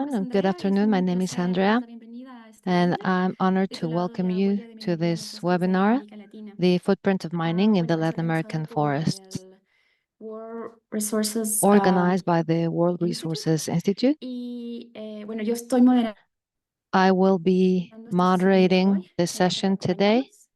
And good afternoon. My name is Andrea, and I'm honored to welcome you to this webinar, The Footprint of Mining in the Latin American Forests, World Resources organized by the World Institute. Resources Institute. Bueno, yo estoy moderando I will be esta sesión de moderating hoy this session para today. acompañarnos.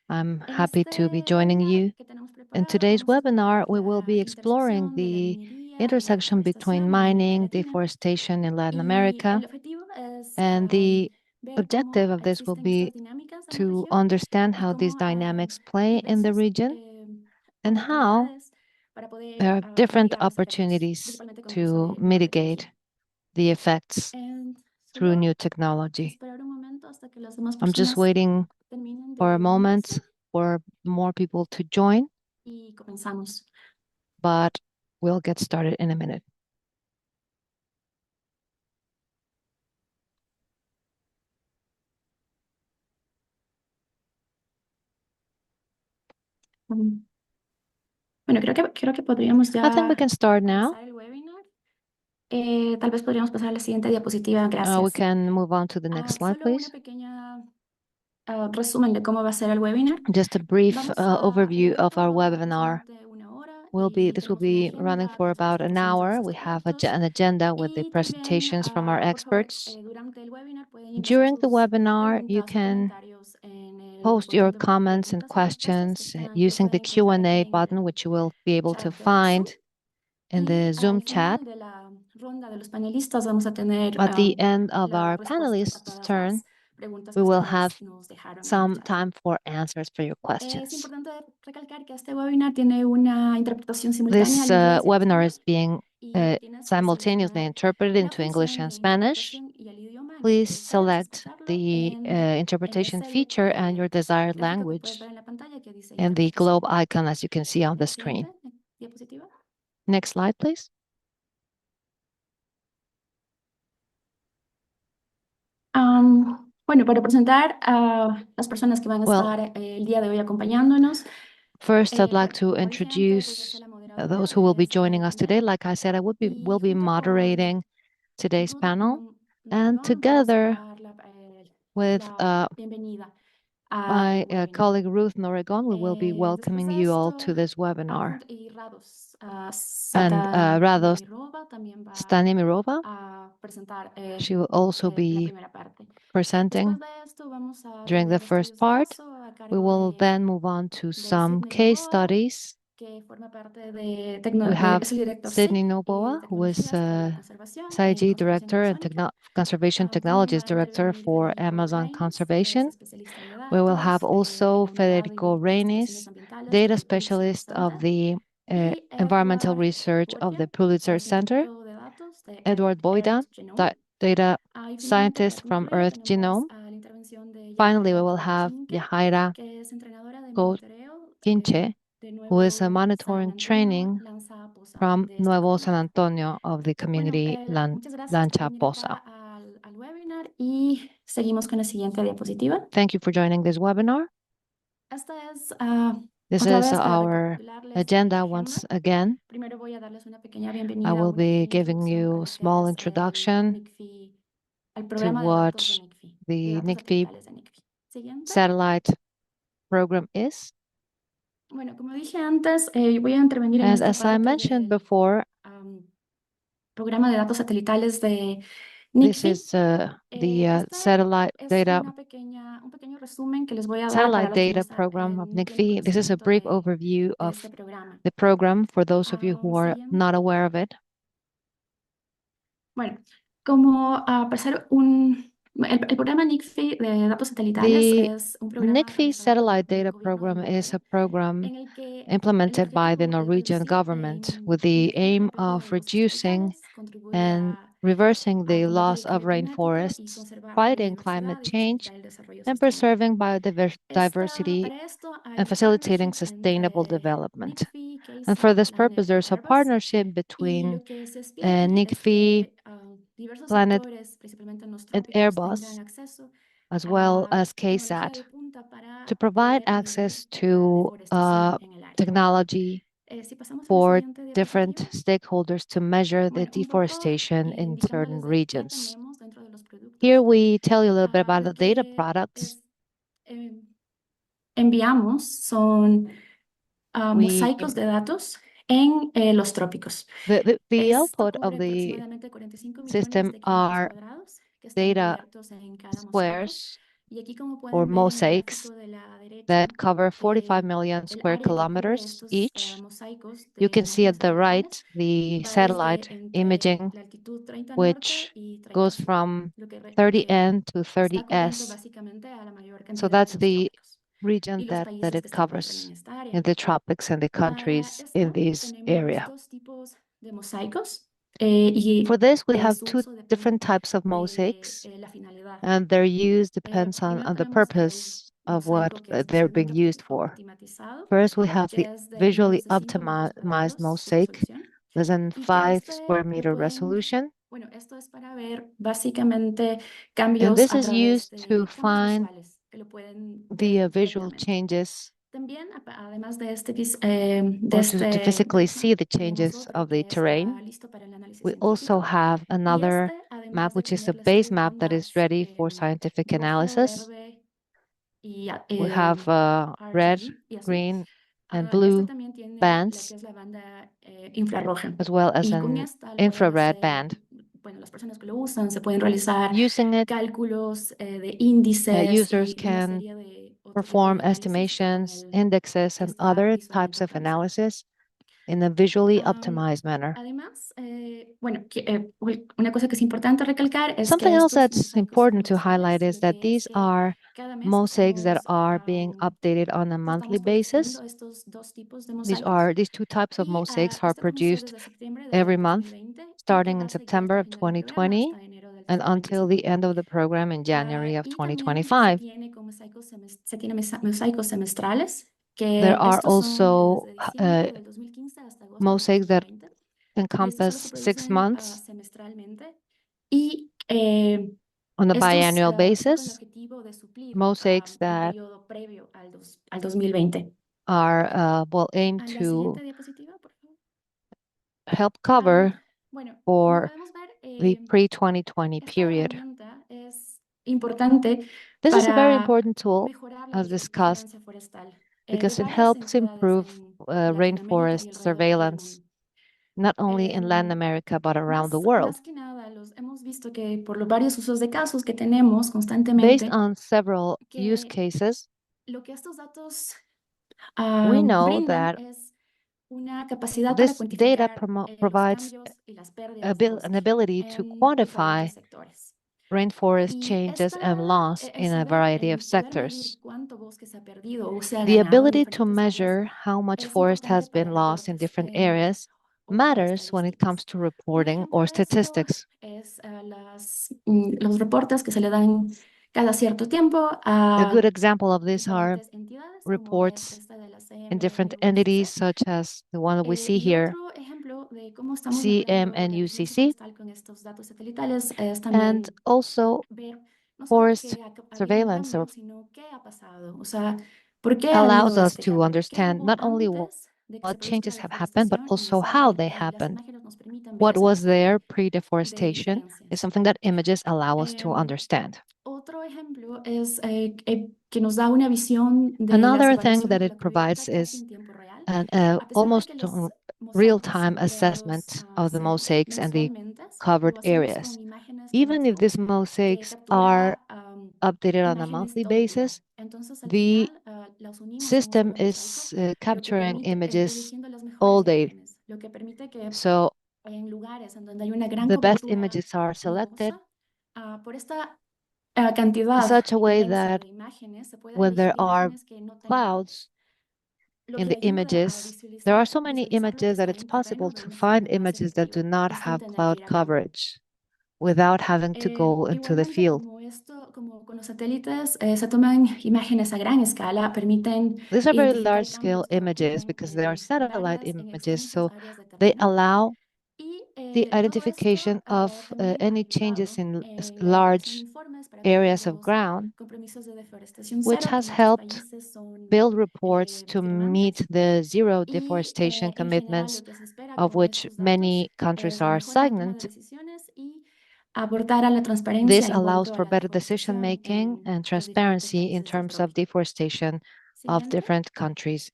I'm En happy to be este joining webinar you. que tenemos In preparado, today's vamos a webinar, ver we will be la exploring intersección de la the minería y la intersection between deforestación en América mining, Latina. deforestation in Latin Y America, el objetivo es and the ver objective cómo of this will existen estas be dinámicas en la to región understand y how these cómo dynamics play in the diversas region and how oportunidades para there poder are different mitigar los efectos, opportunities principalmente con el uso to de nuevas mitigate tecnologías. the effects Solo through new technology. esperar un momento hasta que las demás I'm just personas waiting terminen for a de moment unirse for more people to join, y comenzamos. but we'll get started in a minute. Bueno, creo que podríamos I think we ya can start now. comenzar el webinar. Tal vez podríamos pasar a la siguiente diapositiva. We Gracias. can move on to the next slide, Solo una please. pequeña resumen de cómo va a ser el webinar. Just a brief Vamos a overview llevar a of our cabo webinar. aproximadamente una hora This will tenemos una be running agenda for con las about an presentaciones de los hour. We have expertos an agenda with the también, presentations from our por favor, experts. durante el webinar pueden ingresar During the sus webinar, you preguntas o can comentarios en el post your botón de comments and preguntas y respuestas questions que using the pueden encontrar aquí Q&A en el button, which you will be able to chat de Zoom. find in the Y Zoom al chat. final de la ronda de los panelistas vamos a tener At the end of las our respuestas a panelists' todas turn, las preguntas we que will ustedes have nos dejaron en el some chat. time for answers for your Es questions. importante recalcar que este webinar tiene una interpretación simultánea This al inglés y al webinar español is being y tienes que simultaneously seleccionar interpreted la into English función and de Spanish. interpretación y el idioma en el que Please deseas select escucharlo the en interpretation ese feature and your desired gráfico que puedes ver language en la pantalla que dice and the interpretación. globe icon, as you can see on the screen. Siguiente diapositiva. Next slide, please. Bueno, para presentar a las personas que van a Well, estar el día de hoy acompañándonos. first, I'd like Bueno, to como dije antes, voy a introduce ser la moderadora those who will de be este joining us today. panel. Like I said, will Y be junto con moderating today's Ruth panel, and Mondragón vamos a together dar with la bienvenida al my webinar. colleague Ruth Noregon, we will be Después welcoming de you all esto, to this webinar. y Rados And Rados Stanimirova también va Stanimirova, a presentar she will also la be primera parte. presenting Después de esto vamos a during the tener first estudios de part. caso a We cargo will then move on to de some Sydney case Novoa, studies. que forma parte de, We have es el director Sydney SIC y de Noboa, who is tecnologías para la conservación SIG en conservación Director and amazónica. Conservation También Technologies va a Director intervenir for Federico Amazon Reines, que es Conservation. especialista de We will have datos de also la Unidad de Federico Investigaciones Reines, Ambientales Data del Pulitzer Specialist of Center, the y Environmental Edward Research of Boyda, the Pulitzer que es Center, científico de datos de Edward Boyda, Earth Genome. Data Y finalmente, para Scientist from concluir, Earth tenemos Genome. la intervención de Finally, we Yahaira will have Cochinque, Yahaira que es entrenadora de monitoreo Ginche, de who is Nuevo San monitoring Antonio, training Lanza Poza, from de esta Nuevo San comunidad. Antonio of the Bueno, community muchas gracias por Lancha venir acá Poza. al webinar y seguimos con la siguiente diapositiva. Thank you for joining this webinar. Esta es This otra is vez para our recapitularles la agenda agenda. once again. Primero voy a darles una pequeña I bienvenida, will una be pequeña giving introducción a you a lo que small es introduction el to programa de datos de what NICFI, de the datos NICFI satelitales de NICFI. Siguiente. satellite program is. Bueno, como dije antes, voy a intervenir en And esta as I parte mentioned del before, programa de datos satelitales de this NICFI. is the Este satellite es data un pequeño resumen que les voy a dar para satellite los que data program of no tienen NICFI. This is a conocimiento brief overview de of este programa. the program for those of you who are Siguiente. not aware of it. Bueno, como para hacer el programa NICFI de datos satelitales The es un programa NICFI realizado por Satellite el Data gobierno de Program is Noruega, a program en el que el implemented by the objetivo de Norwegian reducir government with the iniciar la aim pérdida de of bosques reducing tropicales, contribuir and reversing a the combatir loss el of cambio climático y rainforests, conservar la fighting biodiversidad climate y change, facilitar el desarrollo and sostenible. preserving biodiversity Para esto hay and un facilitating partnership sustainable entre development. NICFI, And for CASA, this purpose, Planet y there's a Airbus. partnership Y between lo que se espera es NICFI, que diversos Planet, sectores, principalmente en los and trópicos, tengan Airbus, acceso as well a as tecnología KSAT, de punta to para provide poder inhibir access la to deforestación en el área. technology for siguiente different diapositiva. stakeholders to measure the Bueno, un poco deforestation in certain indicándoles de qué regions. tenemos dentro de los Here productos. we tell you a little bit about Lo the data que products. eh, enviamos son We mosaicos de datos en los trópicos. the Esto output of cubre the aproximadamente 45 millones system de kilómetros are cuadrados que están data cubiertos en cada mosaico. squares Y aquí, como or pueden ver en el gráfico mosaics de la derecha, that cover 45 million el square área que cubre kilometers estos each. mosaicos You de can see imágenes at the satelitales right the va desde satellite entre imaging, la altitud 30 norte which y 30 goes sur, from lo que 30N to está cubriendo 30S. básicamente a la mayor So cantidad de that's los the trópicos region y los that países it que se encuentran en covers esta área. in the tropics and the Para countries in esto this tenemos area. dos tipos de mosaicos For y this, we have su two uso depende different types of de mosaics, la finalidad. and their use depends Primero on the tenemos el purpose of what mosaico que es they're being visualmente used for. optimizado, First, we have the que es de visually menos de 5 metros optimized cuadrados su mosaic, resolución, less than y que 5 square lo meter pueden, resolution. bueno, esto es para ver básicamente And cambios this a is través used to de cámaras find visuales que lo pueden the ver visual directamente. changes También, además de or to physically see map, the tenemos changes otro of the que está terrain. listo para el análisis We also científico. have Y another map, además de which is a tener las base tres map that is bandas ready for scientific rojo, analysis. verde y We have red, RGB y azul, green, and blue también tiene lo que bands, es la banda infrarroja. as well as Y con an esta lo pueden infrared hacer, band. bueno, las personas que lo usan se pueden realizar Using it, cálculos de índices users y una can serie de otro tipo perform de análisis que con estimations, indexes, and está other types visualmente of optimizado. analysis in a visually Am, optimized manner. Además, una cosa que es importante recalcar es Something que else estos that's mosaicos son important to mensuales, highlight is lo that que es these que are cada mes mosaics that estamos, are being updated on a monthly estamos produciendo basis. estos dos tipos de These mosaicos. are these two types of Y mosaics are esto comenzó produced desde septiembre every del month, 2020 y que starting va in a seguir September of corriendo el programa 2020 hasta enero del and until 2025. the end of the program in January of Y también se 2025. tiene mosaicos semestrales, There que are estos son also desde diciembre del 2015 hasta agosto del mosaics that 2020. Y estos solo se encompass six producen months semestralmente. Y on a estos biannual son con el basis, objetivo de suplir mosaics el that periodo previo al 2020. are well aimed A la to siguiente diapositiva, por favor. help Am, cover bueno, como for podemos ver, the pre-2020 esta period. herramienta es importante This is a very para important tool, mejorar la as discussed, vigilancia forestal de because it varias helps entidades improve en Latinoamérica y rainforest alrededor de todo el surveillance, mundo. not only in Latin America, but around the world. Más que nada, hemos visto que por los varios usos de casos que tenemos Based constantemente, on several use que cases, lo que estos datos we know brindan that es una capacidad para this data cuantificar los provides cambios y las pérdidas de an bosque ability to en quantify diferentes sectores. rainforest Y changes and loss el in a saber, variety of el poder medir sectors. cuánto bosque se ha perdido o se ha The ganado en ability to diferentes áreas measure how much es forest importante has para been lost in reportes different areas o para matters when it comes estadísticas. to Un reporting ejemplo or de esto statistics. es los reportes que se le dan cada cierto tiempo A good a example of this are diferentes entidades, como es reports esta de la in different CMUCC. entities, such as the one that we see Y here, otro ejemplo de cómo estamos CM mejorando and la vigilancia UCC, forestal con estos datos satelitales es and también also ver no solo forest que ha habido un surveillance cambio, sino qué ha pasado. O sea, ¿por qué ha allows habido us este to cambio? ¿Qué understand hubo not only antes de que se what produzca la changes have happened, but deforestación? Y also how they las happened. imágenes nos permiten ver What ese was tipo there de pre-deforestation is diferencias. something that images allow us to Em, understand. Otro ejemplo es que nos da una visión de las Another thing that evaluaciones de it la cubierta provides casi is en tiempo real. an A pesar de que almost los mosaicos real-time son creados assessment of the mosaics and the lo covered hacemos con areas. imágenes Even if raster these que mosaics are captura updated on a imágenes monthly todo el día. basis, Entonces, al the final, las unimos en un system solo mosaico, is lo que capturing permite, images eligiendo las all mejores day. imágenes, lo que permite que So en lugares en donde hay una gran the best cobertura images are selected nubosa, por esta in cantidad such a way inmensa that de imágenes, se pueda when there elegir are imágenes que no tengan, clouds lo in que the ayuda a images, there are so many visualizar lo que images that está it's en terreno possible de to una find forma más images that do efectiva not y sin have tener que cloud ir a campo. coverage without having to go into the Igualmente, field. como con los satélites, se toman imágenes a gran escala, permiten These are very identificar large scale cambios que images ocurren because they are satellite en images, extensas so áreas de they terreno. allow Y the identification of any changes in large areas of ground, which has helped build reports to meet the zero deforestation commitments of which many countries are signant. This allows for better decision making and transparency in terms of deforestation of different countries.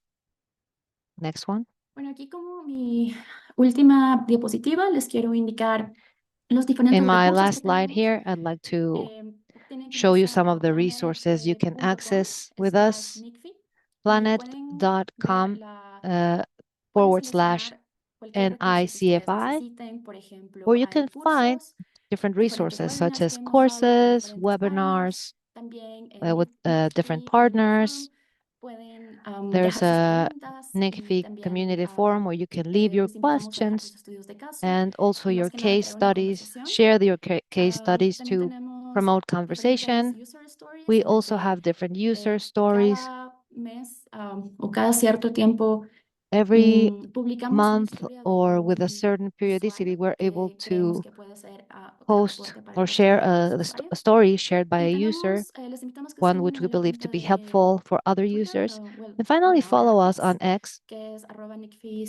Next one. Bueno, aquí como mi última diapositiva les quiero indicar los diferentes In my recursos last que slide tenemos. here, I'd like to Tienen que show you ingresar some of a the resources you can access with us. planet.gov/NICFI y pueden ver Planet.com pueden forward slash seleccionar cualquier recurso que ustedes NICFI, necesiten. Por ejemplo, where you hay can find cursos, different diferentes resources such webinars que as hemos dado con courses, diferentes partners. webinars También with different NICFI Community Forum. partners. Pueden There's dejar sus a preguntas y NICFI también community forum where you can leave your los invitamos a dejar questions sus estudios de caso and also y más your que nada case crear una studies. conversación. Share your case studies También to tenemos promote diferentes conversation. user stories We en la also que have different user stories. cada mes o cada cierto tiempo Every publicamos una month historia de or with a un certain periodicity, usuario we're able que creemos to que puede ser otro post reporte para el or resto share de los a usuarios. story shared by Y a user, les invitamos que one which we sigan la believe to cuenta be de helpful for other Twitter, users. And finally, bueno, ahora follow us X, on X, que es @NICFI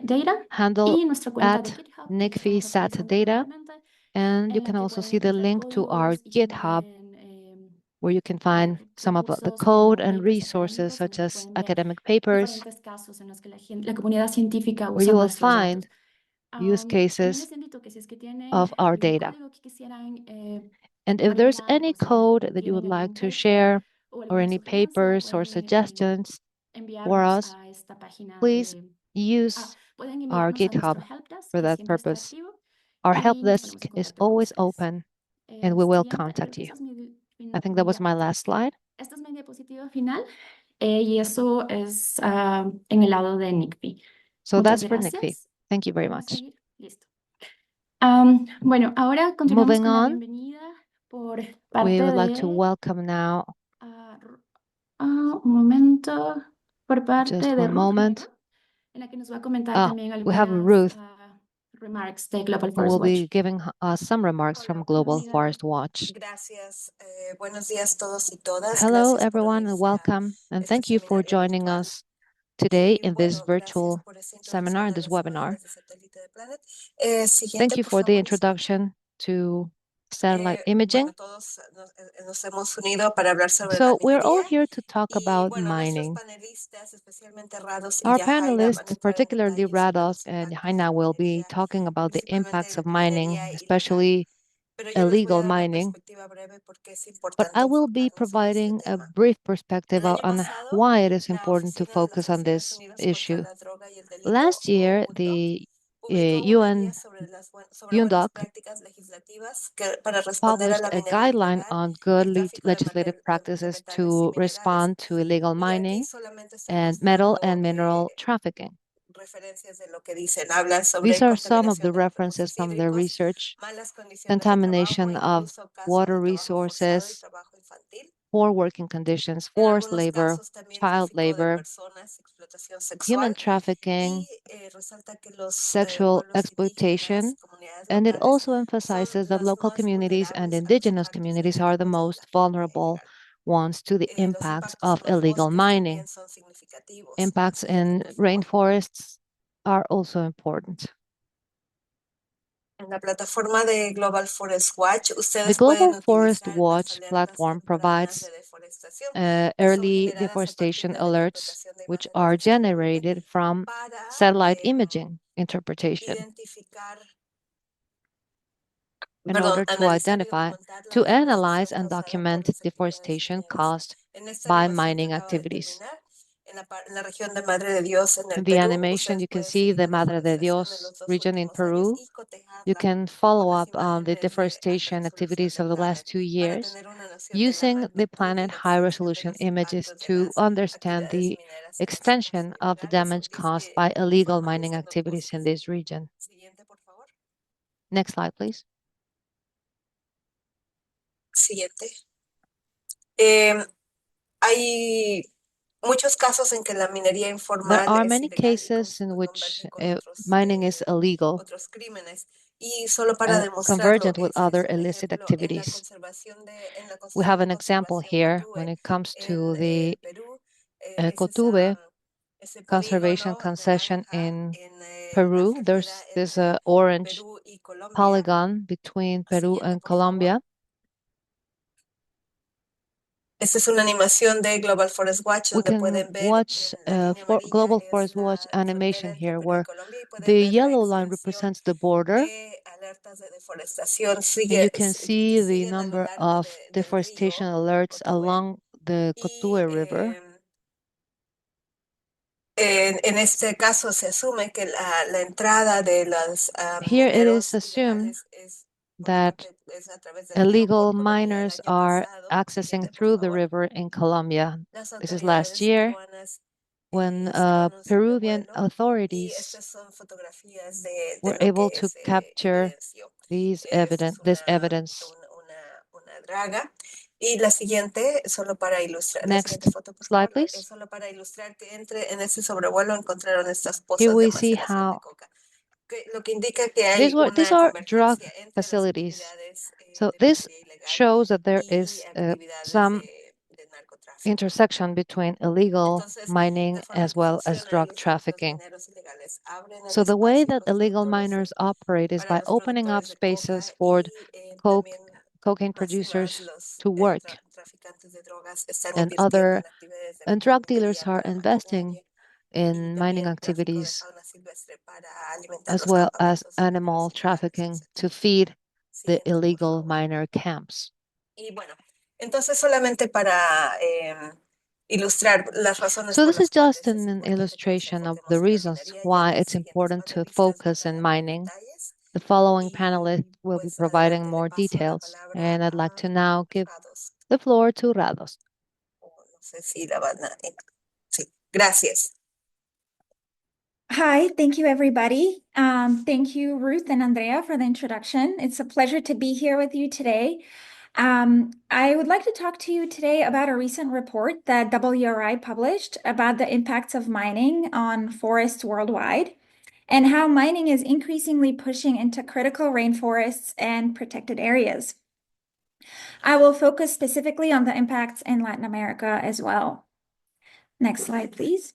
Data, handle y nuestra cuenta de at GitHub, que NICFI estamos Satellite actualizando Data. regularmente, And you en la can que also pueden see the encontrar link to our códigos y GitHub, también where you can find some of the recursos code como and papers resources académicos en such los que as pueden ver academic papers, diferentes casos en los que la comunidad científica where usa you will nuestros find datos. use También cases les invito que si es que tienen of our algún data. código que quisieran And if there's validar any o si code that you would tienen like algún to paper share o or alguna any sugerencia, papers or pueden suggestions for enviarnos us, a esta página please use pueden our enviarnos a nuestro GitHub helpdesk, for que that siempre está purpose. activo, Our help y nos ponemos desk en is contacto con always ustedes. open and we will Siguiente, creo contact que you. esta es I think that was my last slide. esta es mi diapositiva final, y eso es en el lado de NICFI. So Muchas that's for NICFI. gracias. Thank you very Podemos much. seguir. Listo. Bueno, ahora continuamos Moving con la on, bienvenida por we parte would like to de welcome now, un momento, por parte just de one Ruth moment. Guerrero, en la que nos va a comentar también We have algunas Ruth remarks de Global who Forest will Watch. be giving us some remarks from Global Forest Watch. Gracias. Buenos días todos y todas. Hello, Gracias por everyone, and unirse a welcome. And este thank you for seminario joining virtual. us today in this Bueno, gracias virtual por esta seminar, introducción in a this las webinar. imágenes de satélite de Planet. Thank Siguiente, you por for the favor. introduction to satellite imaging. Bueno, todos nos hemos unido para hablar sobre la So we're all minería. here to talk Y about bueno, nuestros mining. panelistas, especialmente Rados y Our Yahaira, van a panelists, entrar en particularly detalle sobre Rados los and impactos de Haina, la will be minería, talking about the impacts principalmente of mining, minería ilegal. especially Pero yo les voy a illegal dar una mining. perspectiva breve porque es But importante I will be enfocarnos en este providing a tema. brief perspective El año on pasado, why it is la important to Oficina de las focus on Naciones this Unidas contra issue. la Droga y el Delito, Last year, UNDOC, the publicó una guía UN sobre buenas UNDOC prácticas legislativas para responder a published la a minería guideline ilegal on y good el tráfico legislative de practices metales y to minerales. respond to illegal Y aquí mining solamente estoy and metal mostrando and mineral trafficking. referencias de lo que dicen. Hablan These sobre are some of contaminación the de los recursos references from the hídricos, research: malas condiciones de trabajo, contamination of incluso casos water de trabajo forzado y resources, trabajo infantil. poor working conditions, En forced algunos labor, casos también child tráfico de labor, personas, explotación human sexual trafficking, y resalta que los sexual pueblos indígenas, exploitation. comunidades And it locales also son emphasizes that las local más communities and vulnerables a los indigenous impactos de communities los are the impactos de most la minería vulnerable ilegal. ones to the Los impacts impactos en of los illegal bosques mining. también son significativos. Impacts in Siguiente, por favor. rainforests are also important. En la plataforma de Global Forest Watch, The ustedes Global pueden Forest utilizar las Watch alertas platform tempranas provides de deforestación que son early generadas a partir deforestation de la alerts, interpretación de which imágenes are de satélite generated from para satellite imaging interpretation identificar, in order to analizar y identify, documentar la to deforestación analyze and causada por document las actividades deforestation mineras. caused En esta by animación que mining acaba de activities. terminar, en la región de Madre de Dios en el In the Perú, animation, ustedes you can pueden see seguir the la Madre de deforestación en Dios los 2 region in últimos años Peru. y You cotejarla can con follow las up on the imágenes de alta deforestation resolución activities de of the last Planet 2 para years tener una noción de la using the magnitud y Planet la high extensión de resolution los images impactos de to las understand actividades the mineras en las zonas extension of the ilegales o damage caused by illegal mining formales en los activities in bosques. this region. Siguiente, por favor. Next slide, please. Siguiente. Hay muchos casos en que la minería There informal are es many ilegal y cases in which convergen con mining is illegal. otros crímenes. Y solo para demostrarlo, convergent with ese other es un illicit ejemplo en la activities. We la have an example conservación de here Perú. when it comes to En the Perú, Cotube ese conservation polígono concession naranja in en la Peru. frontera There's this entre orange Perú y Colombia. polygon between La Peru siguiente, and por favor. Colombia. Esta es una animación de Global Forest Watch We donde can pueden ver watch en la línea amarilla Global es Forest la Watch frontera animation entre here, Perú y where Colombia y pueden the ver la yellow line extensión represents the border, de alertas de deforestación. and you can Que see the siguen a lo number largo of del deforestation río alerts Cotube. along the Y Cotube River. en este caso se asume que la entrada de los Here it is mineros assumed ilegales es, that es a través del río illegal por Colombia el miners año are pasado. accessing Siguiente, por through the favor. river in Colombia. Las This is last autoridades year peruanas when hicieron un Peruvian sobrevuelo y authorities estas son fotografías de were lo able que to se capture evidenció. this Esta es evidence. una draga. Y la siguiente, solo para ilustrar, la Next siguiente foto, por slide, favor, please. es solo para ilustrar que en ese sobrevuelo encontraron estas Here pozas de we see almacenación de how coca, lo que indica que hay these una are drug convergencia entre las facilities. actividades So de this minería ilegal shows that there y is actividades some de narcotráfico. intersection between illegal Entonces, mining la forma en as que well as funcionan drug los trafficking. mineros ilegales abren el So the way espacio that los illegal productores miners operate is para by los opening up productores de coca spaces for y también cocaine más y más producers los to work, traficantes de drogas están and invirtiendo en actividades de drug dealers minería are para investing maquinaria y in mining también tráfico de activities fauna silvestre para alimentar as los well as campamentos animal mineros ilegales, trafficking etc. to feed the Siguiente, por illegal favor. miner camps. Y bueno, entonces solamente para ilustrar las razones So por this is las just cuales es an importante que nos illustration of enfoquemos the en la reasons minería. Ya why las it's siguientes important to panelistas van focus a in dar más mining. detalles. The following Y panelists will be pues providing adelante le more paso la details, palabra and I'd like a to now give Rados. the floor to Rados. No sé si la van a... Sí, gracias. Hi, thank you, everybody. Thank you, Ruth and Andrea, for the introduction. It's a pleasure to be here with you today. I would like to talk to you today about a recent report that WRI published about the impacts of mining on forests worldwide and how mining is increasingly pushing into critical rainforests and protected areas. I will focus specifically on the impacts in Latin America as well. Next slide, please.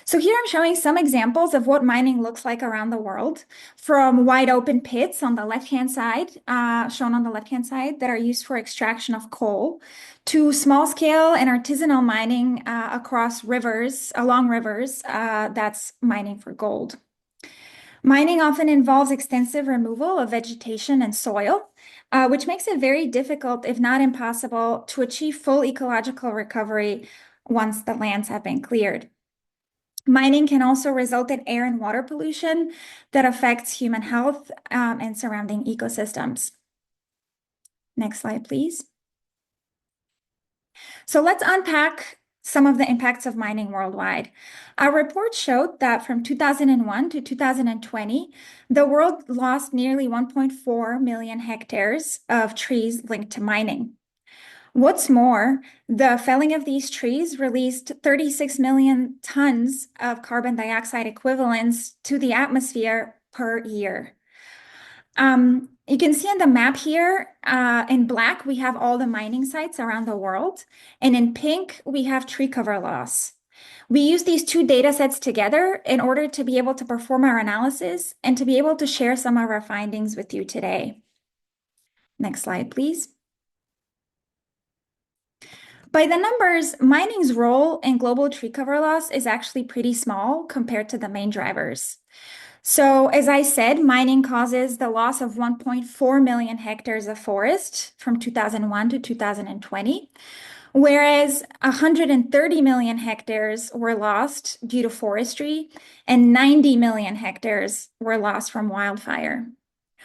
So here I'm showing some examples of what mining looks like around the world, from wide open pits on the left-hand side, shown on the left-hand side, that are used for extraction of coal, to small-scale and artisanal mining along rivers, that's mining for gold. Mining often involves extensive removal of vegetation and soil, which makes it very difficult, if not impossible, to achieve full ecological recovery once the lands have been cleared. Mining can also result in air and water pollution that affects human health and surrounding ecosystems. Next slide, please. So let's unpack some of the impacts of mining worldwide. Our report showed that from 2001 to 2020, the world lost nearly 1.4 million hectares of trees linked to mining. What's more, the felling of these trees released 36 million tons of carbon dioxide equivalents to the atmosphere per year. You can see on the map here, in black, we have all the mining sites around the world, and in pink, we have tree cover loss. We use these two data sets together in order to be able to perform our analysis and to be able to share some of our findings with you today. Next slide, please. By the numbers, mining's role in global tree cover loss is actually pretty small compared to the main drivers. So, as I said, mining causes the loss of 1.4 million hectares of forest from 2001 to 2020, whereas 130 million hectares were lost due to forestry and 90 million hectares were lost from wildfire.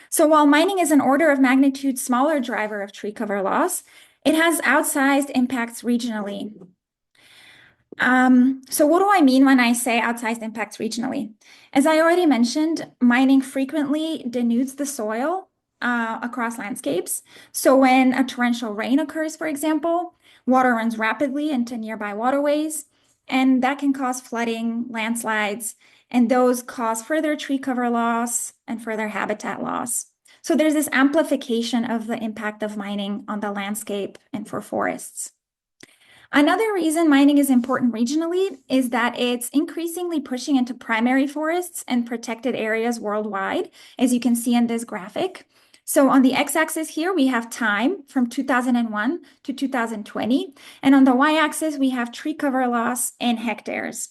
So, while mining is an order of magnitude smaller driver of tree cover loss, it has outsized impacts regionally. So what do I mean when I say outsized impacts regionally? As I already mentioned, mining frequently denudes the soil across landscapes. So when a torrential rain occurs, for example, water runs rapidly into nearby waterways, and that can cause flooding, landslides, and those cause further tree cover loss and further habitat loss. So there's this amplification of the impact of mining on the landscape and for forests. Another reason mining is important regionally is that it's increasingly pushing into primary forests and protected areas worldwide, as you can see in this graphic. So on the x-axis here, we have time from 2001 to 2020. And on the y-axis, we have tree cover loss in hectares.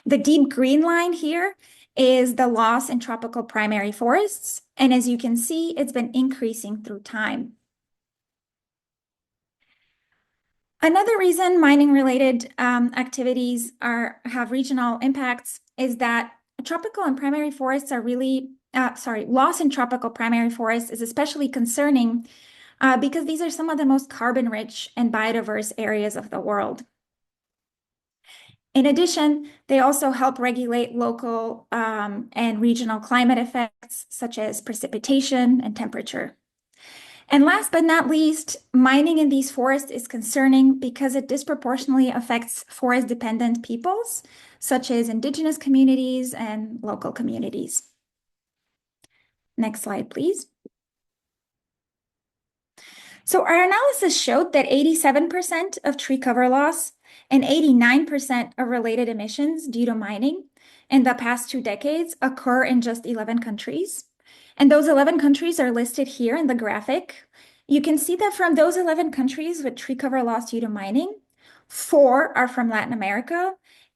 The deep green line here is the loss in tropical primary forests. And as you can see, it's been increasing through time. Another reason mining-related activities have regional impacts is that tropical and primary forests are loss in tropical primary forests is especially concerning because these are some of the most carbon-rich and biodiverse areas of the world. In addition, they also help regulate local and regional climate effects, such as precipitation and temperature. And last but not least, mining in these forests is concerning because it disproportionately affects forest-dependent peoples, such as indigenous communities and local communities. Next slide, please. So our analysis showed that 87% of tree cover loss and 89% of related emissions due to mining in the past 2 decades occur in just 11 countries. And those 11 countries are listed here in the graphic. You can see that from those 11 countries with tree cover loss due to mining, 4 are from Latin America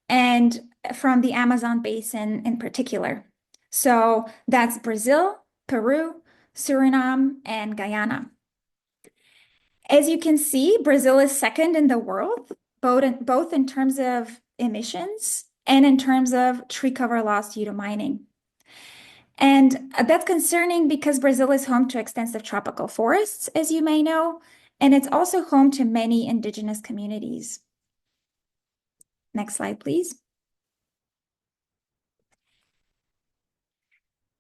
and from the Amazon basin in particular. So that's Brazil, Peru, Suriname, and Guyana. As you can see, Brazil is second in the world, both in terms of emissions and in terms of tree cover loss due to mining. And that's concerning because Brazil is home to extensive tropical forests, as you may know, and it's also home to many indigenous communities. Next slide, please.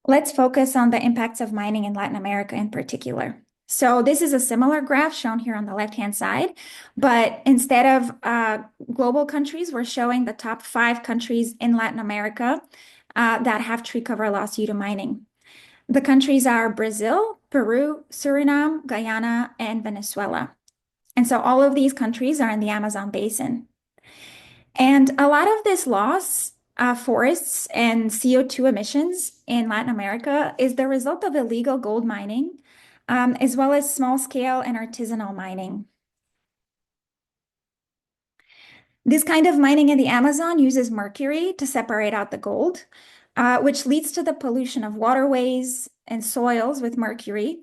Let's focus on the impacts of mining in Latin America in particular. So this is a similar graph shown here on the left-hand side, but instead of global countries, we're showing the top 5 countries in Latin America that have tree cover loss due to mining. The countries are Brazil, Peru, Suriname, Guyana, and Venezuela. And so all of these countries are in the Amazon basin. And a lot of this loss of forests and CO2 emissions in Latin America is the result of illegal gold mining, as well as small-scale and artisanal mining. This kind of mining in the Amazon uses mercury to separate out the gold, which leads to the pollution of waterways and soils with mercury.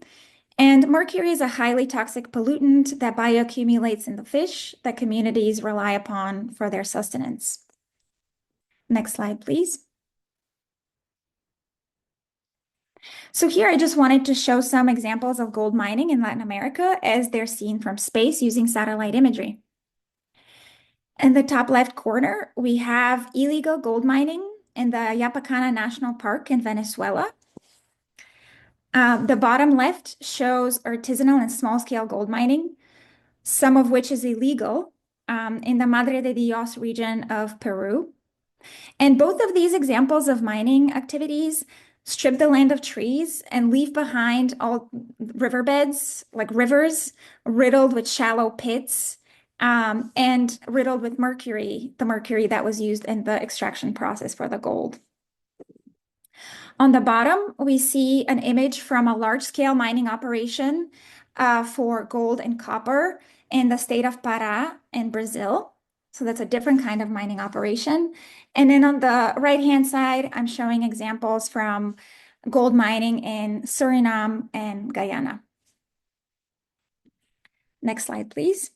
And mercury is a highly toxic pollutant that bioaccumulates in the fish that communities rely upon for their sustenance. Next slide, please. So here I just wanted to show some examples of gold mining in Latin America as they're seen from space using satellite imagery. In the top left corner, we have illegal gold mining in the Yapacana National Park in Venezuela. The bottom left shows artisanal and small-scale gold mining, some of which is illegal, in the Madre de Dios region of Peru. And both of these examples of mining activities strip the land of trees and leave behind all riverbeds, like rivers, riddled with shallow pits, and riddled with mercury, the mercury that was used in the extraction process for the gold. On the bottom, we see an image from a large-scale mining operation for gold and copper in the state of Pará in Brazil. So that's a different kind of mining operation. And then on the right-hand side, I'm showing examples from gold mining in Suriname and Guyana. Next slide, please.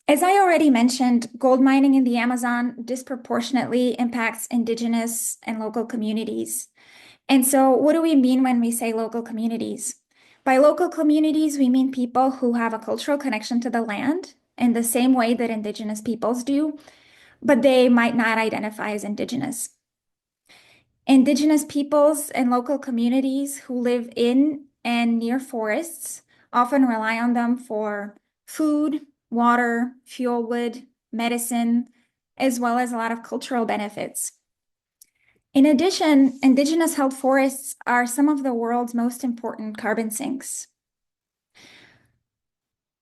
As I already mentioned, gold mining in the Amazon disproportionately impacts indigenous and local communities. And so what do we mean when we say local communities? By local communities, we mean people who have a cultural connection to the land in the same way that indigenous peoples do, but they might not identify as indigenous. Indigenous peoples and local communities who live in and near forests often rely on them for food, water, fuel wood, medicine, as well as a lot of cultural benefits. In addition, indigenous held forests are some of the world's most important carbon sinks.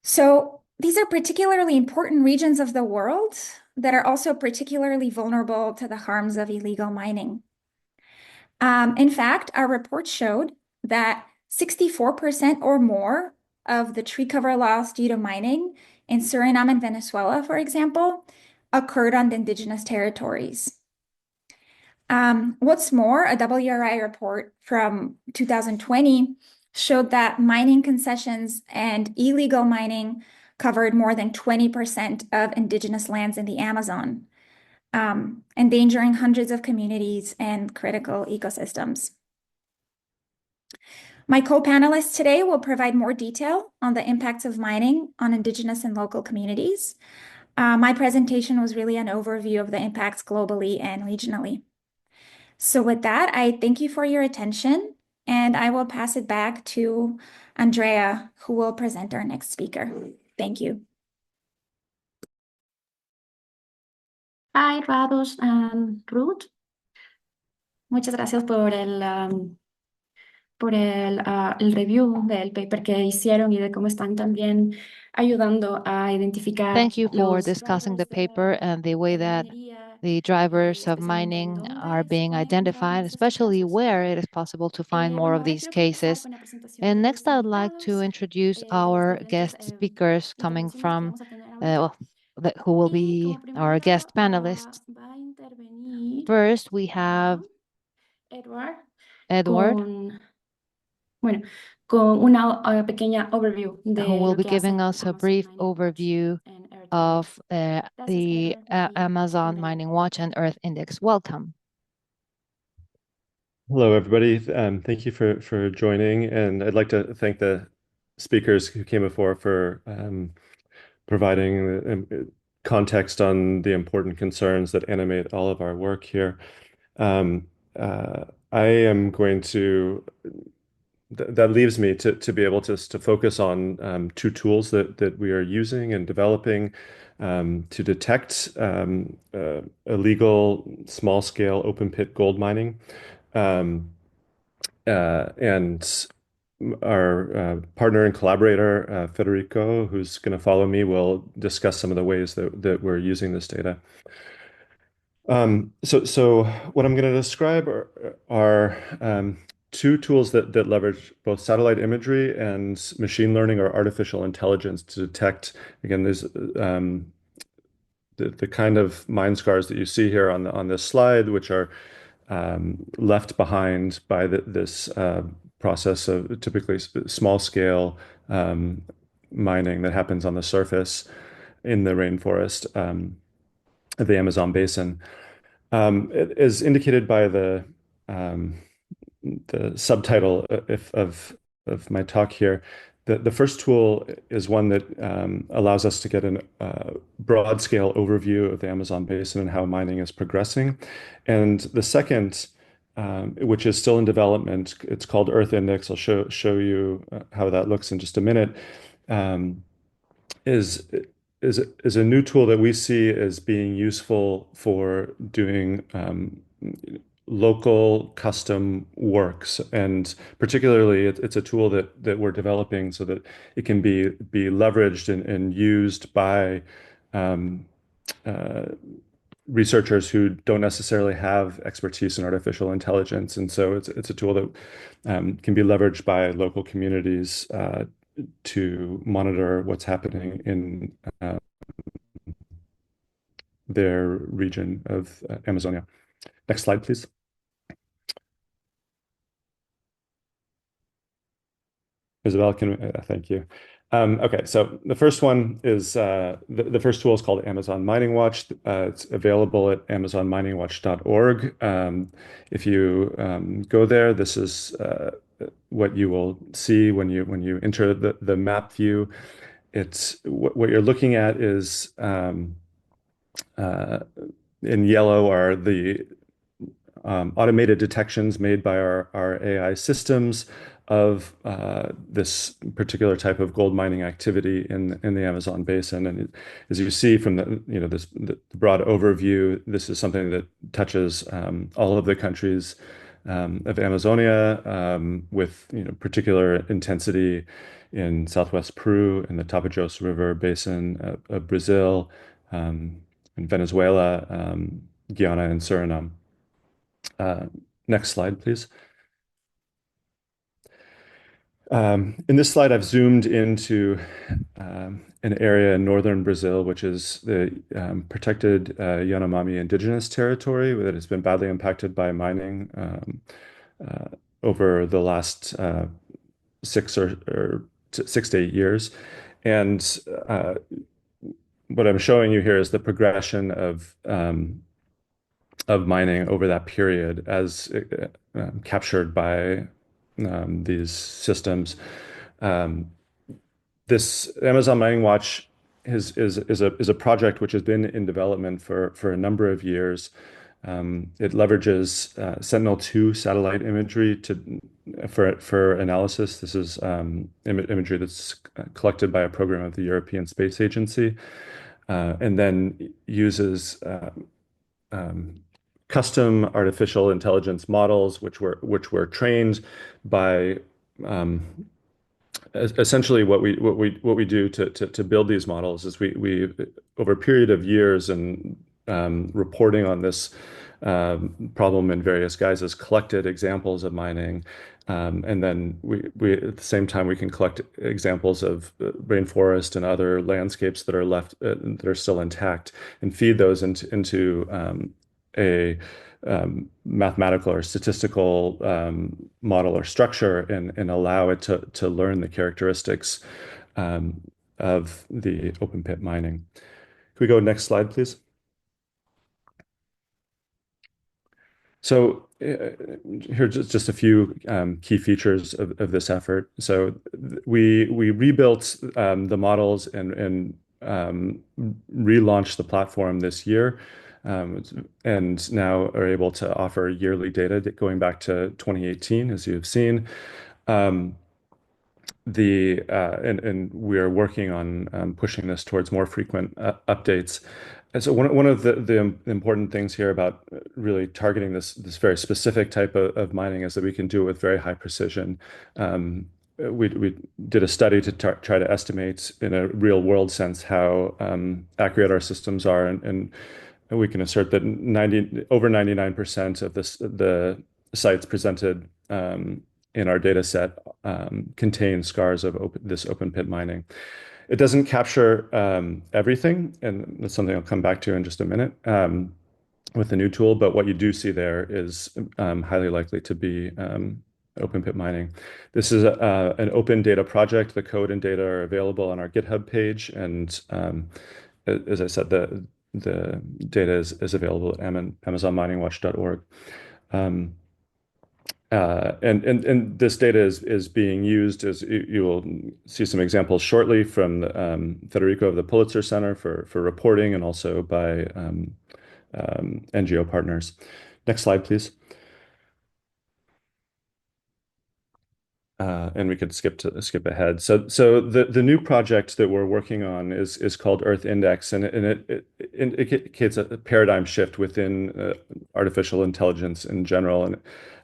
So these are particularly important regions of the world that are also particularly vulnerable to the harms of illegal mining. In fact, our report showed that 64% or more of the tree cover loss due to mining in Suriname and Venezuela, for example, occurred on the indigenous territories. What's more, a WRI report from 2020 showed that mining concessions and illegal mining covered more than 20% of indigenous lands in the Amazon, endangering hundreds of communities and critical ecosystems. My co-panelists today will provide more detail on the impacts of mining on indigenous and local communities. My presentation was really an overview of the impacts globally and regionally. So with that, I thank you for your attention, and I will pass it back to Andrea, who will present our next speaker. Thank you. Hi, Rados and Ruth. Muchas gracias por el review del paper que hicieron y de cómo están también ayudando a identificar Thank you for los discussing the drivers paper and the way de that minería, the drivers of especialmente en mining dónde are being se pueden encontrar identified, más de estos especially casos. where it is possible to find more of Ahora these quiero comenzar cases. con la presentación And de next, los I would like to invitados, introduce de our las diferentes guest speakers coming intervenciones que from, vamos a tener ahorita. who will Y be como our primero guest panelists. va a intervenir First, we have Edward Edward, bueno, con una pequeña overview who de will lo be que hace giving us a Amazon brief Mining Watch overview and Earth of Index. Gracias, the Edward, y Amazon bienvenido. Mining Watch and Earth Index. Welcome. Hello, everybody. Thank you for joining, and I'd like to thank the speakers who came before for providing context on the important concerns that animate all of our work here. I am going to that leaves me to be able to focus on two tools that we are using and developing to detect illegal small-scale open pit gold mining. And our partner and collaborator, Federico, who's going to follow me, will discuss some of the ways that we're using this data. So what I'm going to describe are two tools that leverage both satellite imagery and machine learning or artificial intelligence to detect, again, there's the kind of mine scars that you see here on this slide, which are left behind by this process of typically small scale mining that happens on the surface in the rainforest of the Amazon basin. It is indicated by the subtitle of my talk here. The first tool is one that allows us to get a broad scale overview of the Amazon basin and how mining is progressing. And the second, which is still in development, it's called Earth Index. I'll show you how that looks in just a minute. Is a new tool that we see as being useful for doing local custom works, and particularly it's a tool that we're developing so that it can be leveraged and used by researchers who don't necessarily have expertise in artificial intelligence, and so it's a tool that can be leveraged by local communities to monitor what's happening in their region of Amazonia. Next slide, please. Isabel, thank you. Okay, so the first one is the first tool is called Amazon Mining Watch. It's available at amazonminingwatch.org. If you go there, this is what you will see when you enter the map view. It's what you're looking at is in yellow are the automated detections made by our AI systems of this particular type of gold mining activity in the Amazon basin. And as you see from the broad overview, this is something that touches all of the countries of Amazonia, with particular intensity in southwest Peru, in the Tapajos River basin of Brazil, in Venezuela, Guyana, and Suriname. Next slide, please. In this slide, I've zoomed into an area in northern Brazil, which is the protected Yanomami Indigenous territory that has been badly impacted by mining over the last 6 to 8 years. And what I'm showing you here is the progression of mining over that period as captured by these systems. This Amazon Mining Watch is a project which has been in development for a number of years. It leverages Sentinel-2 satellite imagery for analysis. This is imagery that's collected by a program of the European Space Agency, and then uses custom artificial intelligence models, which were trained by essentially what we do to build these models is we over a period of years and reporting on this problem in various guises, collected examples of mining, and then we at the same time we can collect examples of rainforest and other landscapes that are left that are still intact, and feed those into a mathematical or statistical model or structure, and allow it to learn the characteristics of the open pit mining. Can we go next slide, please? So here's just a few key features of this effort. So we rebuilt the models and relaunched the platform this year, and now are able to offer yearly data going back to 2018, as you've seen. And we are working on pushing this towards more frequent updates. And so one of the important things here about really targeting this very specific type of mining is that we can do it with very high precision. We did a study to try to estimate in a real world sense how accurate our systems are, and we can assert that over 99% of the sites presented in our data set contain scars of this open pit mining. It doesn't capture everything, and that's something I'll come back to in just a minute with the new tool, but what you do see there is highly likely to be open pit mining. This is an open data project. The code and data are available on our GitHub page, and as I said, the data is available at amazonminingwatch.org. And this data is being used, as you will see some examples shortly from Federico of the Pulitzer Center for reporting, and also by NGO partners. Next slide, please. And we could skip ahead. So the new project that we're working on is called Earth Index, and it indicates a paradigm shift within artificial intelligence in general,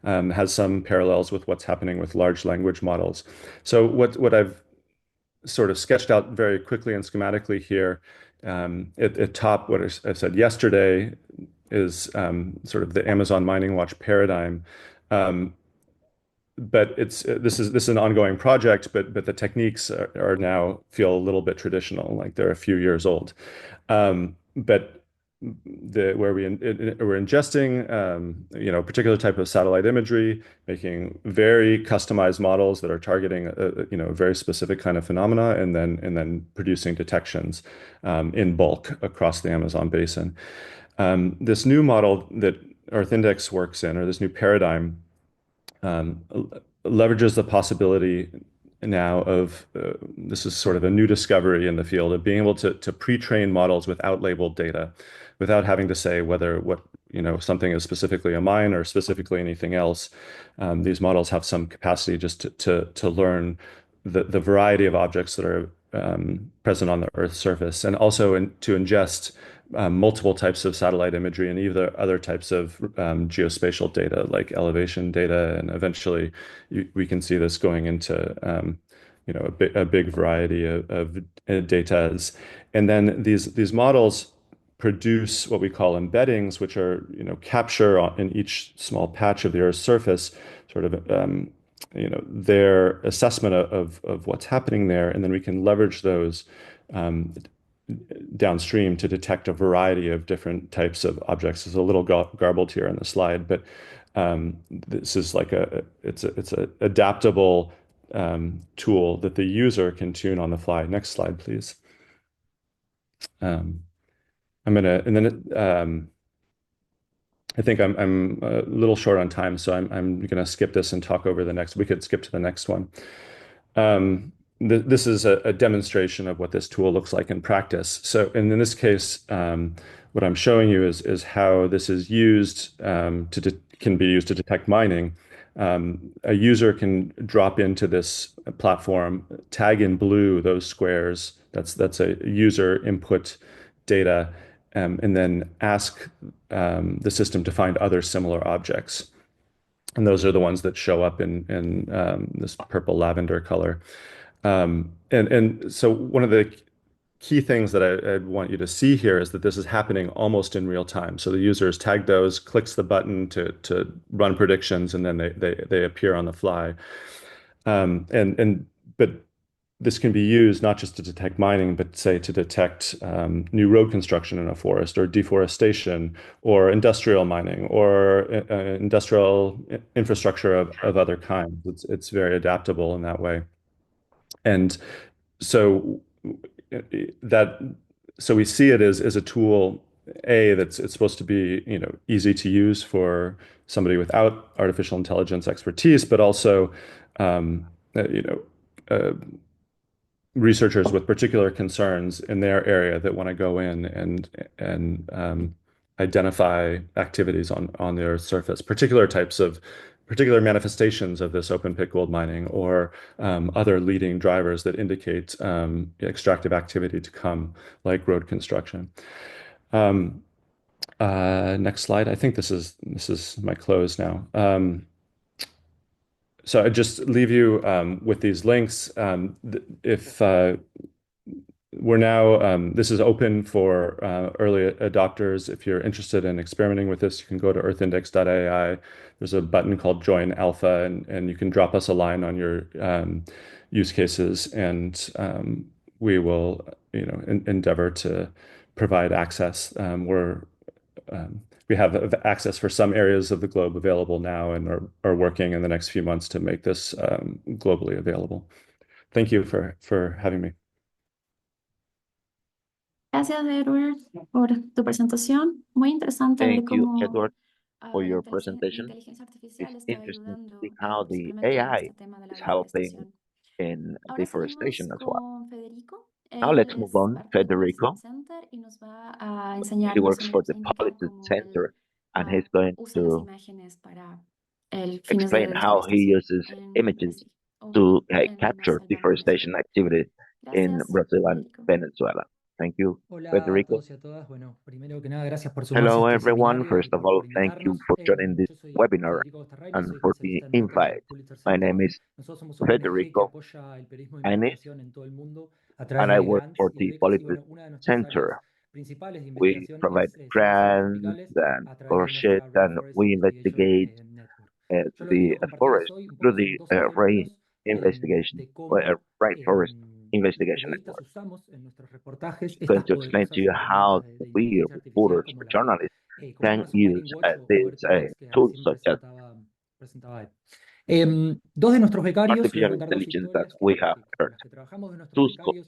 and has some parallels with what's happening with large language models. So what I've sort of sketched out very quickly and schematically here, at top, what I said yesterday is sort of the Amazon Mining Watch paradigm. But this is an ongoing project, but the techniques are now feel a little bit traditional, like they're a few years old. But we're ingesting a particular type of satellite imagery, making very customized models that are targeting a very specific kind of phenomena, and then producing detections in bulk across the Amazon basin. This new model that Earth Index works in, or this new paradigm, leverages the possibility now of this is sort of a new discovery in the field of being able to pre-train models without labeled data, without having to say whether what something is specifically a mine or specifically anything else. These models have some capacity just to learn the variety of objects that are present on the Earth's surface, and also to ingest multiple types of satellite imagery and either other types of geospatial data like elevation data, and eventually we can see this going into a big variety of data. And then these models produce what we call embeddings, which are capture in each small patch of the Earth's surface, sort of their assessment of what's happening there, and then we can leverage those downstream to detect a variety of different types of objects. It's a little garbled here on the slide, but this is like it's a adaptable tool that the user can tune on the fly. Next slide, please. I think I'm a little short on time, so I'm going to skip this and talk over the next. We could skip to the next one. This is a demonstration of what this tool looks like in practice. So, and in this case, what I'm showing you is how this is used can be used to detect mining. A user can drop into this platform, tag in blue those squares. That's a user input data, and then ask the system to find other similar objects. And those are the ones that show up in this purple lavender color. And so one of the key things that I'd want you to see here is that this is happening almost in real time. So the user has tagged those, clicks the button to run predictions, and then they appear on the fly. But this can be used not just to detect mining, but say to detect new road construction in a forest, or deforestation, or industrial mining, or industrial infrastructure of other kinds. It's very adaptable in that way. And so we see it as a tool, it's supposed to be easy to use for somebody without artificial intelligence expertise, but also researchers with particular concerns in their area that want to go in and identify activities on the Earth's surface, particular manifestations of this open pit gold mining, or other leading drivers that indicate extractive activity to come, like road construction. Next slide. I think this is my close now. So I just leave you with these links. If we're now, this is open for early adopters. If you're interested in experimenting with this, you can go to earthindex.ai. There's a button called Join Alpha, and you can drop us a line on your use cases, and we will, endeavor to provide access. We have access for some areas of the globe available now, and are working in the next few months to make this globally available. Thank you for having me. Gracias, Edward, por tu presentación. Muy interesante ver Thank you, cómo Edward, for la your la presentation. inteligencia It's artificial está interesting to see ayudando how the justamente en AI este tema de la is helping deforestación. in Ahora seguimos deforestation as well. con Federico. Now Él let's move es on. parte del Policy Federico, Center y nos va a he enseñar más o works for menos, the a indicar Policy cómo él Center, and he's going usa las to imágenes para el fines de explain how he deforestación uses en images Brasil o to en La capture Selva en Venezuela. deforestation activity in Gracias, Brazil and Federico. Venezuela. Thank you, Hola a Federico. todos y a todas. Bueno, primero que nada, gracias por sumarse a Hello, este everyone. seminario y First of all, por thank you invitarnos. for joining this Yo soy webinar Federico Bastarrain y and soy for the especialista en datos del invite. Pulitzer My Center. name is Nosotros somos una ONG que Federico apoya el periodismo de Anis, investigación en todo el mundo a and través I de work grants for y de the becas. Y Policy bueno, una de nuestras áreas Center. principales de We investigación provide es zonas grants tropicales and a través de scholarships, nuestra and Rainforest we Investigation investigate Network. Yo lo que the quiero compartirles forest hoy un through poco son the dos ejemplos investigation, de cómo rainforest los investigation periodistas network. usamos en nuestros reportajes I'm going estas to explain to poderosas you how herramientas de we, inteligencia artificial reporters, como journalists, como can Amazon Mining use Watch o these Earth Index que tools recién such as presentaba él. Dos de nuestros becarios, les voy a artificial contar dos intelligence that historias we have con heard. las que trabajamos de nuestros Two, becarios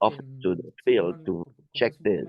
more often to the field to check this.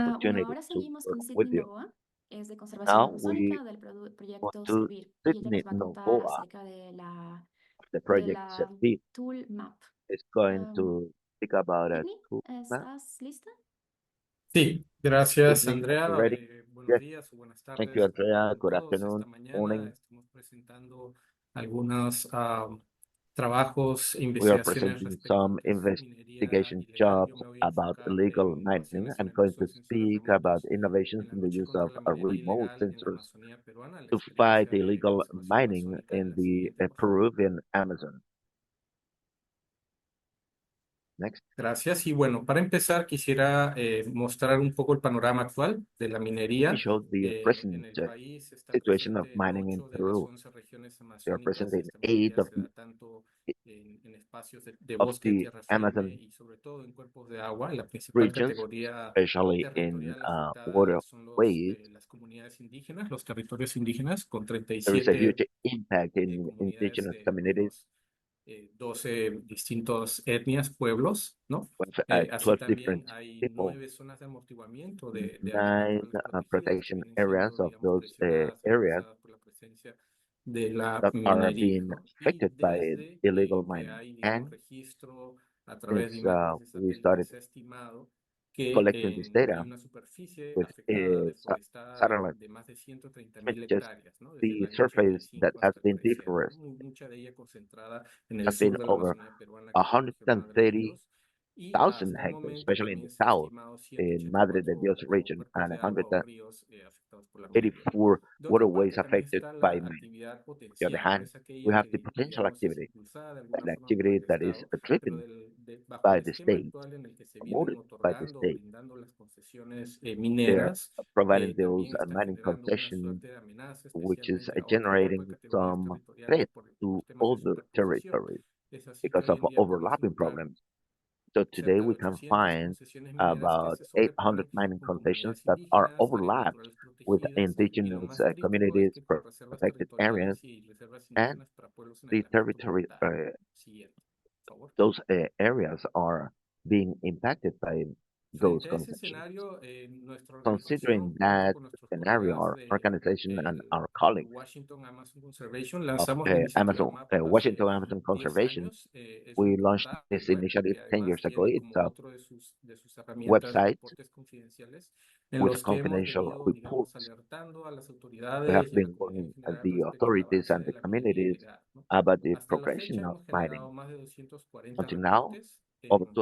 Bueno, opportunity ahora to seguimos work con with Sydney you. Novoa, es de conservación Now we amazónica del go proyecto to Servir, y ella Sydney nos va a contar Novoa, acerca the de project la Servir tool map. is going Um, to speak about a Sydney, tool map. ¿estás lista? Sí, gracias Sydney, are you Andrea. ready? Buenos Yes. días o buenas Thank you, tardes Andrea. con Good todos. afternoon, Esta mañana morning. estamos presentando algunos trabajos e We are investigaciones presenting respecto a some lo que es minería investigation ilegal. Yo jobs me voy a about enfocar illegal más en mining. los I'm going elementos to de sensores speak about remotos innovations en la in the lucha use contra of la minería remote ilegal en la sensors Amazonía peruana, la to fight experiencia de illegal conservación mining amazónica. in La the siguiente, por favor. Peruvian Amazon. Next. Gracias. Y bueno, para empezar, quisiera mostrar un poco el panorama actual de la Let me minería. show the En present el país está situation of presente en mining in 8 de las Peru. 11 regiones They are present amazónicas. in Esta eight minería of se da tanto en espacios de of bosque, the tierra firme Amazon y sobre todo en cuerpos de agua. La principal regions, categoría especially in territorial afectada son waterways. las comunidades indígenas, los territorios indígenas, con There is a 37 huge impact in comunidades indigenous de communities unos 12 distintos etnias, pueblos, ¿no? with Así 12 también different hay people, 9 zonas de amortiguamiento de áreas nine naturales protegidas que protection vienen areas siendo, of digamos, those presionadas, areas amenazadas por la presencia de la that are minería, being ¿no? Y affected by desde illegal que mining. hay, digamos, And registro a través de since imágenes de we satélite, started se ha estimado que collecting this hay data una superficie with afectada, deforestada satellite de más de 130.000 images, hectáreas, ¿no? Desde el the año surface that 85 has hasta el been presente, ¿no? deforested Mucha de ella concentrada en el has been sur de la over Amazonía peruana, que es la región Madre de 130,000 Dios, y hasta el hectares, momento especially in the también se ha south, estimado in Madre de 184 Dios region, cuerpos and de agua o ríos afectados por la minería, ¿no? 184 De otra waterways parte, también affected está by la mining. actividad On the other potencial, ¿no? hand, Es we aquella have the que, potential digamos, es activity, impulsada de alguna an forma por activity el that is Estado, pero driven bajo el by the esquema state, actual en el que se vienen promoted by the otorgando o state. brindando las concesiones They're mineras, providing those también está mining generando una concession, suerte de amenaza, which is especialmente a otro tipo de generating categorías some territoriales threat por to temas de other superposición. territories Es así que because hoy of en día podemos overlapping encontrar problems. So today cerca de we can 800 find concesiones mineras que about se 800 sobreponen mining con concessions comunidades that are indígenas, áreas overlapped naturales with protegidas, y lo indigenous más crítico es communities, que con reservas protected areas, territoriales y reservas and indígenas para pueblos en the aislamiento territory, voluntario. Siguiente, por favor. those areas are being impacted by those Frente a ese concessions. escenario, nuestra Considering organización, junto that con nuestros scenario, colegas our de organization and our colleagues Washington Amazon Conservation, of lanzamos la iniciativa MAPA hace Washington Amazon 10 Conservation, años. Es un we launched portal this web initiative que 10 además years ago. tiene It's como a otro de sus herramientas website reportes confidenciales en with los que hemos confidential venido, digamos, reports. alertando a las We have autoridades y a la been comunidad en warning general the respecto al authorities avance and de the la minería communities ilegal, ¿no? about the Hasta la fecha progression of hemos mining. generado más de 240 Until now, reportes. over la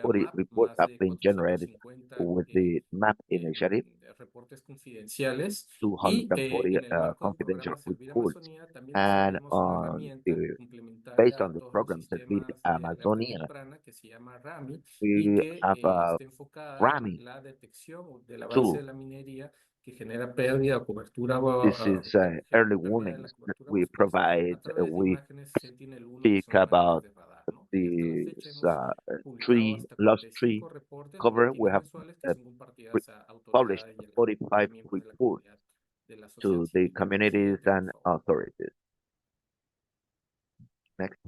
40 reports más have de been generated 450 with the MAP initiative, reportes confidenciales, y 240 en el marco del confidential programa Servir reports, Amazonía también and desarrollamos una herramienta based complementaria a on the todos los program Servir sistemas de alerta Amazonia, temprana que se llama RAMI, y we que have a está enfocada en RAMI la detección del avance de tool. la minería que genera pérdida o cobertura This is early pérdida de la warnings that cobertura we boscosa provide. a través de We imágenes Sentinel-1, que speak son imágenes about de radar, ¿no? Y hasta la fecha this hemos publicado hasta lost tree 45 reportes, cover. We boletines have mensuales que uh, son re- compartidas a published autoridades y a 45 miembros de la reports comunidad de la sociedad to the civil. communities Siguiente, por and favor. authorities. Next.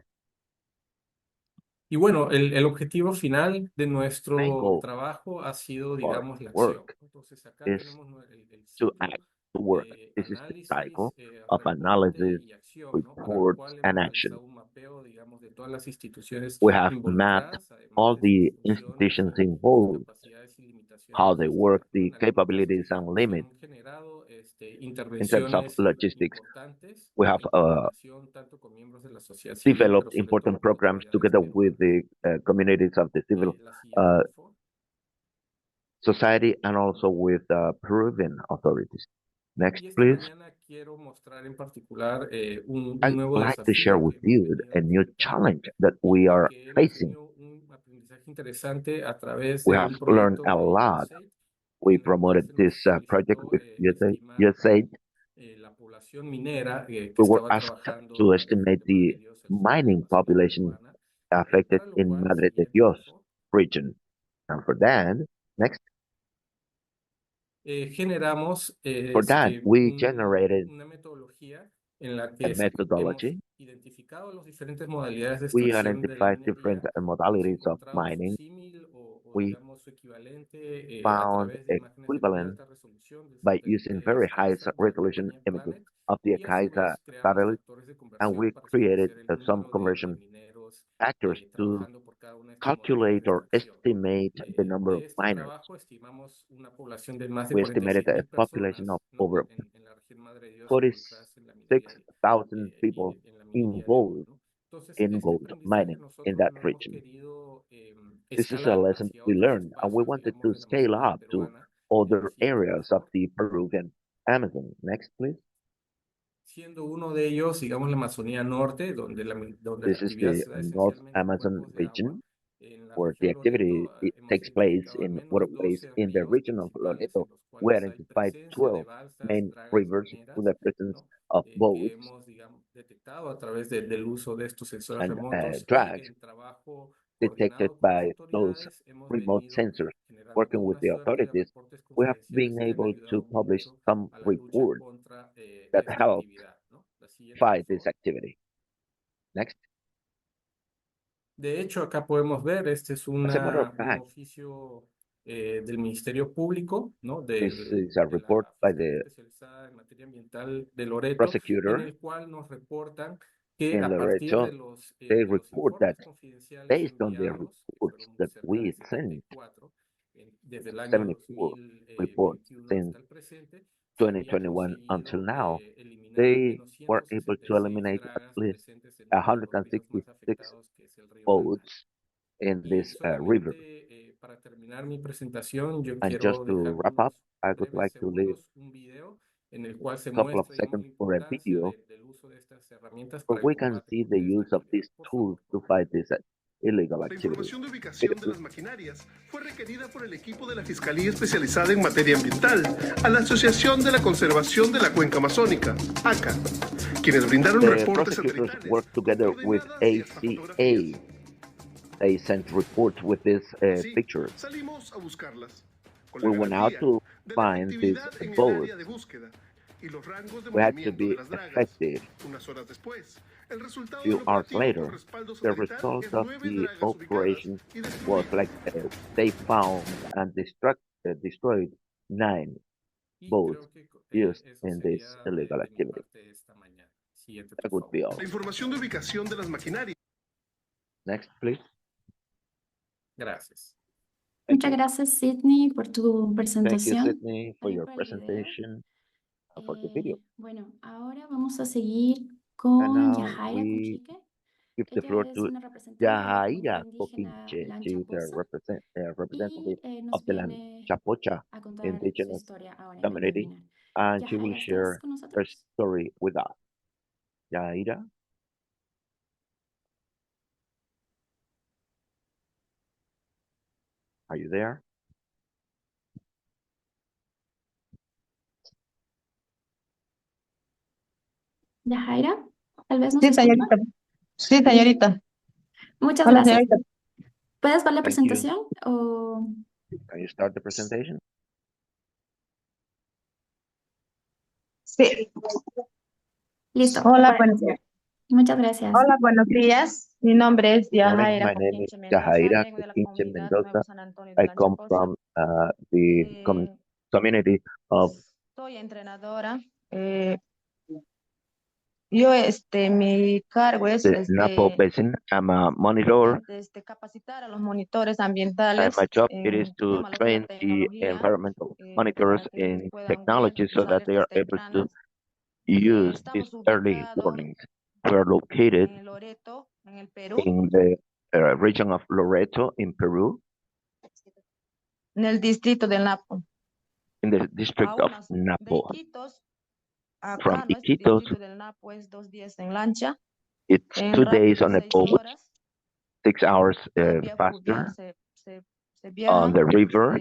Y bueno, el objetivo final de Main nuestro goal trabajo ha sido, of our digamos, la acción. work Entonces, acá is tenemos el to ciclo act, to work. de This is the análisis, cycle of reporte analysis, y acción, ¿no? Para lo reports, cual and hemos action. realizado un mapeo, digamos, de todas las instituciones We have mapped involucradas, además all de sus the funciones, institutions sus involved, capacidades y how limitaciones they work, logísticas, ¿no? the En algunos casos capabilities and se limits han generado in terms of intervenciones logistics. importantes We have en colaboración tanto con miembros de la sociedad civil, pero developed sobre todo important con programs autoridades together with peruanas. the communities of the civil La siguiente, uh, por favor. society and also with Peruvian authorities. Next, Y esta please. mañana quiero mostrar en particular un I'd nuevo like to share desafío que with hemos you venido a new enfrentando challenge that we y are que hemos facing. tenido un aprendizaje interesante a través We de have un learned proyecto a de lot. USAID, We en el cual promoted se nos this project solicitó with estimar USAID. la población minera que We were estaba asked to trabajando en la región estimate de Madre de the Dios, al sur de la mining Amazonía population peruana, affected para lo in cual, Madre de siguiente, Dios por favor. region. And for that, next, Generamos for that, we generated una metodología en la a que hemos methodology. identificado las diferentes modalidades de We extracción de la identified different minería. Hemos modalities of encontrado su mining. símil o We digamos su equivalente a found través de imágenes de muy equivalent alta resolución del by using satélite very high SkySat de la resolution compañía images Planet, of the y a su Akaisa vez creamos satellite, factores de and we conversión para created establecer el some número de conversion mineros factors to trabajando por cada una de estas modalidades de calculate or extracción, ¿no? estimate the number of De este miners. trabajo estimamos una población de más de We estimated a 46.000 population personas, of ¿no? over En la región Madre de Dios involucradas en la minería, 46,000 people en la minería de oro, involved ¿no? Entonces, in este gold aprendizaje mining in nosotros that lo hemos region. querido This is a escalar lesson hacia we otros learned, and we espacios, wanted digamos, to de la scale Amazonía up to peruana, other siguiendo areas of ejemplo. the Peruvian Amazon. Next, please. Siendo uno de ellos, digamos, la Amazonía Norte, donde la This is actividad the se da North esencialmente en Amazon cuerpos de agua. region, En la where the región activity Loreto it hemos takes place identificado al in menos waterways 12 in the ríos region of principales Loreto. en los We cuales hay identified presencia de 12 balsas, main dragas rivers with mineras, the presence ¿no? of Que boats hemos, digamos, detectado a través del uso de estos sensores and remotos y drags en trabajo detected coordinado con las by those autoridades hemos remote venido sensors. generando Working como with una the suerte de authorities, reportes we have confidenciales been que han able to ayudado publish mucho some a la lucha reports contra that esta help actividad, ¿no? La siguiente, por fight this favor. activity. Next. De hecho, acá podemos ver, este es As a matter of un fact, oficio del Ministerio Público, ¿no? this is a De report la by Fiscalía the Especializada en Materia Ambiental de Loreto, en prosecutor el cual nos reportan que in a partir Loreto. They de los report that informes confidenciales based on the enviados, que reports fueron that cerca de we sent, 74, desde el año 74 reports 2021 since hasta el presente, se había 2021 until conseguido now, eliminar al they menos were able to 166 eliminate at dragas least presentes en uno de los ríos más 166 afectados, que es el río Mangala. boats in Y this river. solamente para terminar mi presentación, yo And just quiero dejar to wrap up, unos I would breves like to leave segundos, un video en el cual se a couple of muestra, digamos, seconds la for a importancia video del uso de estas herramientas where para el we can combate see the contra esta use of actividad. these Por tools favor, to con fight this illegal La activity. información de ubicación de las maquinarias fue requerida por el equipo de la Fiscalía Especializada en Materia Ambiental a la Asociación de la Conservación de la Cuenca Amazónica, ACA, quienes brindaron The reportes prosecutors satelitales worked con together with coordenadas y hasta fotografías. ACA. They sent reports with these Así, pictures. salimos a buscarlas, con la We went out garantía to de la find these efectividad en el boats. área de búsqueda y los rangos de We had to movimiento de be las dragas. effective. Unas horas después, el resultado Few del hours operativo con later, respaldo the satelital result es of 9 the dragas ubicadas operation y was destruidas. like they found and destroyed 9 y boats creo que used eso in this sería illegal de mi activity. parte esta mañana. Siguiente, That por would be favor. all. La información de ubicación de las maquinarias. Next, please. Gracias. Thank Muchas you. gracias, Sydney, por tu Thank you, presentación. Sydney, for Ahí your por el video. presentation, for the video. Bueno, ahora vamos a seguir And con now Yajaira we Kuchike. give the floor Ella es to una representante de la comunidad Yahaira indígena Kokinche. She is a Lanchaposa representative y of nos the viene Chapocha a contar su Indigenous historia ahora en el community, webinar. and she will Yajaira, ¿estás share con her nosotros? story with us. Yahaira, are you there? Yajaira, tal vez nos Sí, escucha. señorita. Sí, señorita. Muchas Hola, gracias. señorita. ¿Puedes ver la Thank you. presentación? O... Can you start the presentation? Sí. Listo. Hola, Bueno, muchas gracias. hola, buenos días. Mi nombre es Morning, Yajaira my name is Coquinche Mendoza. Yahaira Vengo de la Kokinche comunidad Mendoza. Nuevo San Antonio de I come Lanchaposa. from the community of Soy entrenadora. Yo, mi cargo es the Napo Basin. I'm a monitor, capacitar a los monitores and ambientales my job it is en to tema lo que es la train the tecnología, environmental para monitors que ellos in puedan ver technology so las that they alertas are able to tempranas. use these Estamos early ubicados warnings. We are located en Loreto, en el Perú, in the region of Loreto in Peru, en el distrito del Napo. in the district A of unas de Napo. Iquitos, From acá nuestro Iquitos, distrito del Napo es 2 días en lancha, it's en 2 days rápido on a 6 boat, horas. 6 hours Cada día fluvial faster se on viaja. the river.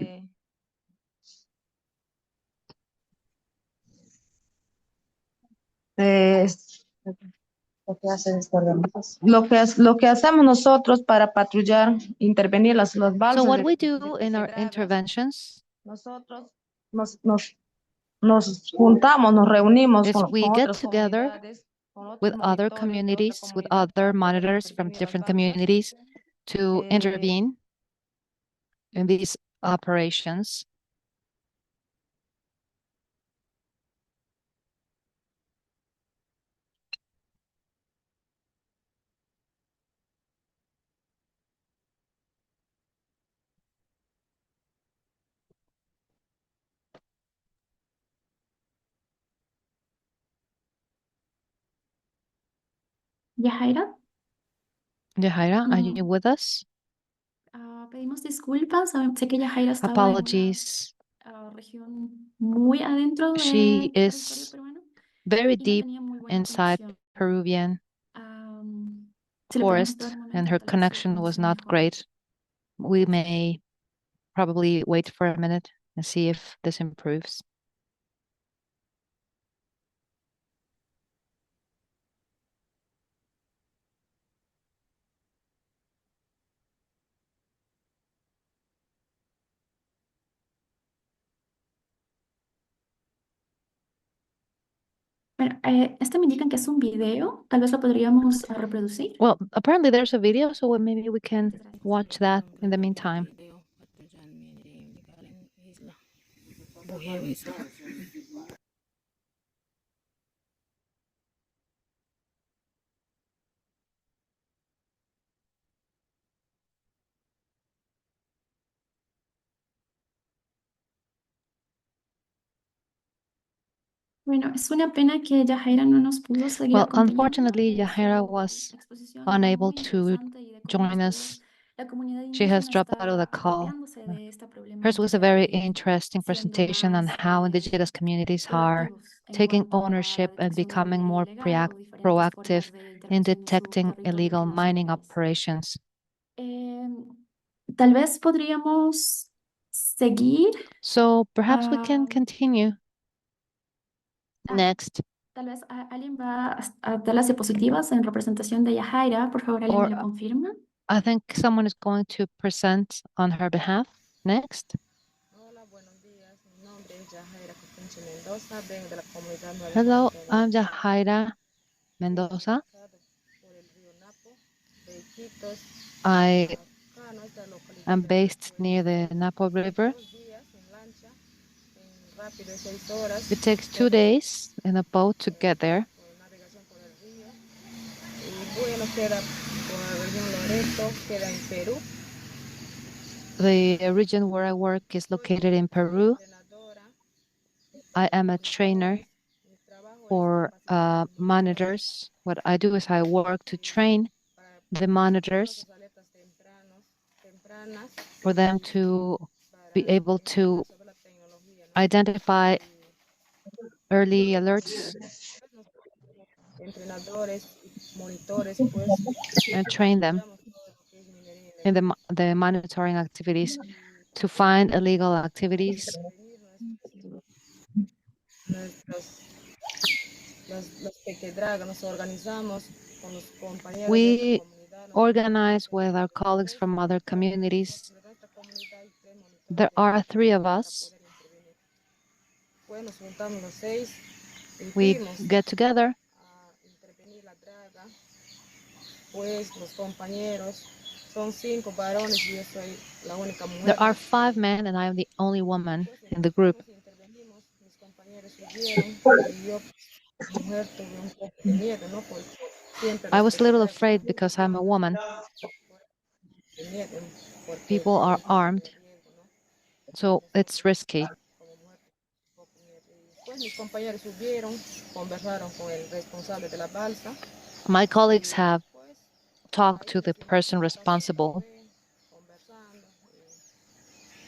Lo que hace esta organización. Lo que hacemos nosotros para patrullar, intervenir las So balsas what de, we do de in our dragas, interventions nosotros nos juntamos, nos reunimos is we con get otras together comunidades, con otros with other monitores de otra communities, with comunidad other para poder monitors from intervenir las different balsas. communities to Eh, intervene in these operations. Yajaira, Yahaira, are you with us? Pedimos disculpas, sé que Yajaira estaba en una Apologies. región muy adentro She del territorio is peruano very y no deep tenía muy buena inside conexión. Peruvian Si le podemos esperar forest, un and momento, her tal vez su connection was conexión not mejore. great. We may probably wait for a minute and see if this improves. Bueno, este me indican que es un video, tal vez lo podríamos reproducir. Well, apparently there's a video, so maybe we can watch that in the meantime. Bueno, es una pena que Yajaira no nos pudo seguir Well, acompañando. unfortunately, Yahaira was unable to join us. She has dropped out of the call. Hers was a very interesting presentation on how Indigenous communities are taking ownership and becoming more proactive in detecting illegal mining operations. Tal vez podríamos seguir. So perhaps we can continue. Next. Tal vez alguien va a dar las diapositivas en representación de Yajaira. Por favor, ¿alguien me lo confirma? I think someone is going to present on her behalf. Next. Hello, I'm Yajaira Mendoza. I am based near the Napo River. It takes 2 days in a boat to get there. The region where I work is located in Peru. I am a trainer for monitors. What I do is I work to train the monitors for them to be able to identify early alerts and train them in the monitoring activities to find illegal activities. We organize with our colleagues from other communities. There are 3 of us. We get together. There are 5 men and I am the only woman in the group. I was a little afraid because I'm a woman. People are armed, so it's risky. My colleagues have talked to the person responsible,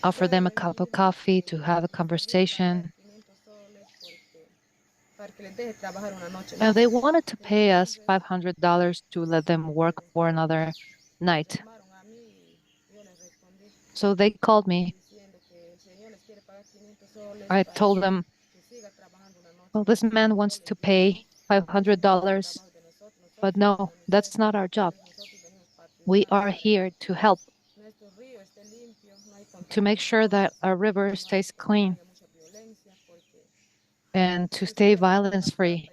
offer them a cup of coffee to have a conversation. And they wanted to pay us $500 to let them work for another night. So they called me. I told them, well, this man wants to pay $500, but no, that's not our job. We are here to help, to make sure that our river stays clean and to stay violence-free.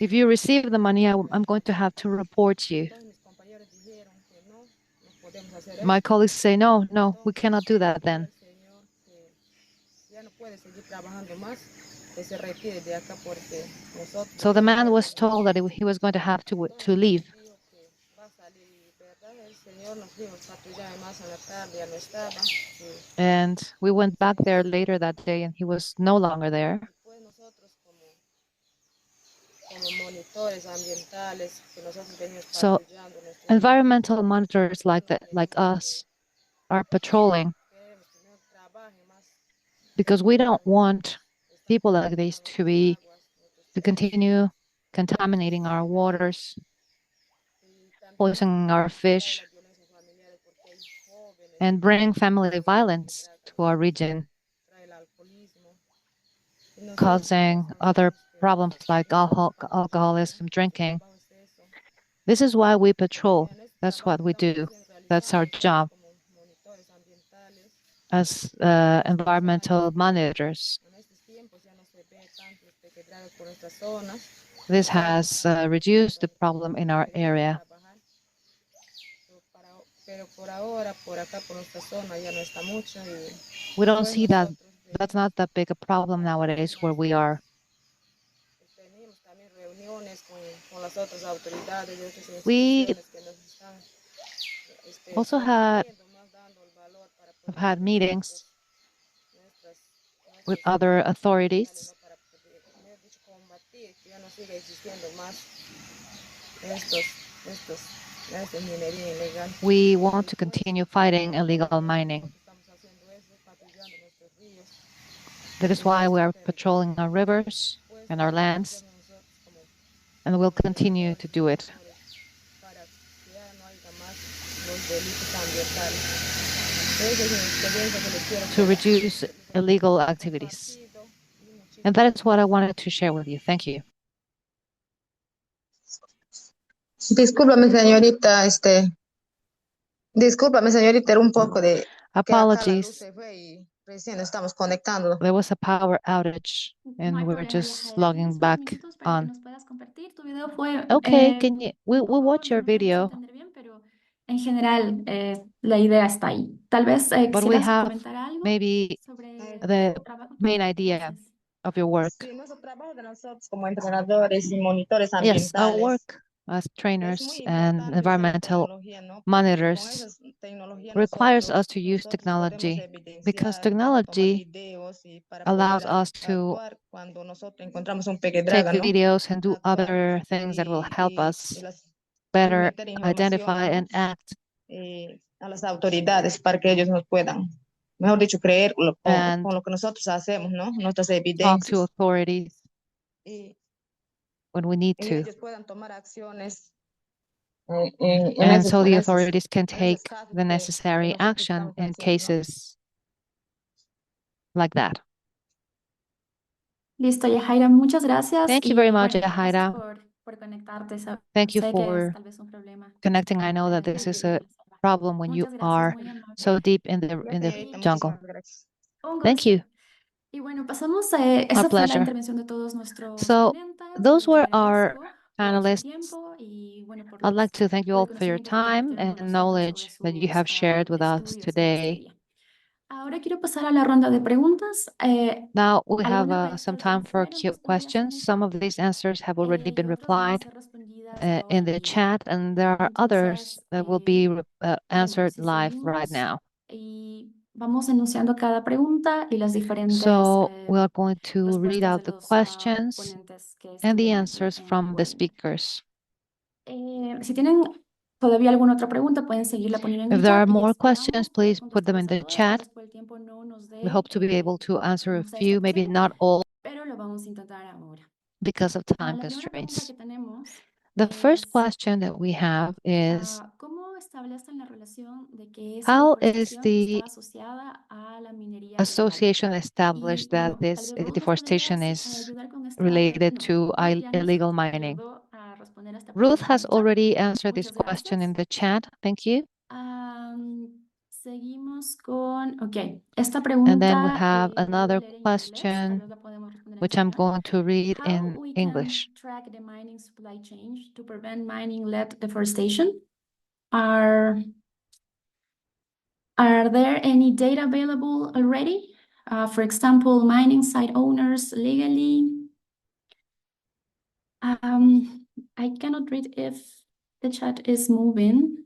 If you receive the money, I'm going to have to report you. My colleagues say, no, we cannot do that then. So the man was told that he was going to have to leave. And we went back there later that day and he was no longer there. So environmental monitors like us are patrolling because we don't want people like these to continue contaminating our waters, poisoning our fish, and bring family violence to our region, causing other problems like alcoholism, drinking. This is why we patrol. That's what we do. That's our job as environmental monitors. This has reduced the problem in our area. We don't see that. That's not that big a problem nowadays where we are. We also have had meetings with other authorities. We want to continue fighting illegal mining. That is why we are patrolling our rivers and our lands, and we'll continue to do it. To reduce illegal activities. And that is what I wanted to share with you. Thank you. Discúlpame, señorita, discúlpame, señorita, era un poco de que acá la luz Apologies. se fue y recién estamos conectando. There was a power outage and we're just logging back on. Okay, can you we'll watch your video. En general, la idea está ahí. Tal vez But we quisieras have comentar algo maybe sobre the tu trabajo. main idea of your work. Sí, nuestro trabajo de nosotros como entrenadores y monitores Yes, our ambientales. work as trainers muy and importante usar la environmental tecnología, ¿no? Porque con monitors esa tecnología requires nosotros us to use podemos technology because evidenciar, tomar technology videos y para allows poder us to actuar cuando nosotros encontramos un peque take draga, ¿no? videos and do Actuar other things that will help y us las, y better meter identify informaciones, ¿no? and act. A las autoridades para que ellos nos puedan, mejor dicho, creer And con lo que nosotros hacemos, ¿no? Nuestras talk to evidencias. authorities Y, when we need y to. ellos puedan tomar acciones And so the authorities can en esos take casos the que necessary nosotros action estamos in haciendo, ¿no? cases like that. Listo, Yajaira, muchas gracias. Thank you very much, Bueno, gracias Yajaira. por conectarte. Thank you Sé que es for tal vez un problema. connecting. I know that this is a problem when you Muchas gracias, are muy amable. so deep in the jungle. Muchísimas gracias. Un Thank gusto. you. Y bueno, pasamos a esa fue la pleasure. intervención de todos nuestros So ponentes. those Les were our agradezco por su panelists. tiempo y bueno, por I'd like to thank you por all el for your conocimiento que time compartieron con and nosotros knowledge sobre that you have sus shared with us estudios en este today. día. Ahora quiero pasar a la ronda de preguntas. Now we have Algunas some preguntas time ya for fueron respondidas en questions. el Some chat, of these answers have already been y otras van a replied ser respondidas in ahora the mismo. chat, and there are others Entonces, that will be answered si live right seguimos now. y vamos enunciando cada pregunta y las diferentes So we are going to read respuestas out de the los questions ponentes que and the estuvieron aquí answers en la from the webinar. speakers. Si tienen todavía alguna otra pregunta, pueden seguirla poniendo en If el there are chat y more esperamos questions, poder please put them in contestarlas a the todas. Tal chat. vez por el tiempo no nos We dé, hope to be able to answer a no sea esta few, maybe ocasión, not all, pero lo vamos a intentar ahora. because of time La primera pregunta constraints. que tenemos The first es, question that we have is, ¿cómo establecen la relación de que esa how is deforestación the está asociada a la minería ilegal? association established Y that bueno, tal this vez Raúl nos deforestation podrías is ayudar con esta related no, to Ruth ya nos illegal mining? ayudó a responder a esta Ruth pregunta en has el chat. already answered this Muchas question in gracias. the chat. Thank you. Seguimos con, esta And then we pregunta have la voy a another leer en inglés, tal question, vez la podemos responder en which I'm español. going to read How in we English. can track the mining supply chain to prevent mining-led deforestation? Are there any data available already? For example, mining site owners legally. I cannot read if the chat is moving.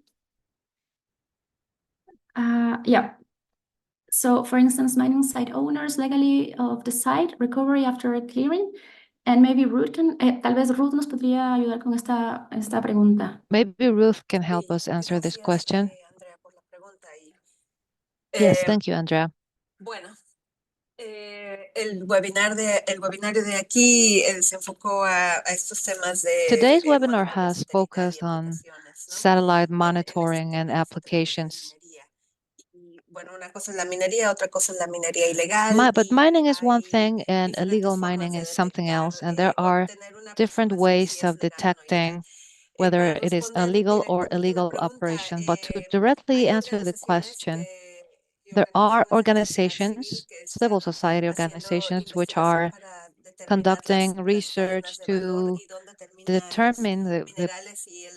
Yeah. So, for instance, mining site owners legally of the site, recovery after a clearing, And maybe Ruth tal vez Ruth nos podría ayudar con esta pregunta. Maybe Ruth can help us answer this question. Yes, thank you, Andrea. Bueno, el webinario de aquí se enfocó a estos temas de Today's webinar has focused on satellite monitoring and applications. Bueno, una cosa es la minería, otra cosa es la minería ilegal. But mining is one thing and illegal mining is something else, and there are different ways of detecting whether it is a legal or illegal operation. But to directly answer the question, there are organizations, civil society organizations, which are conducting research to determine the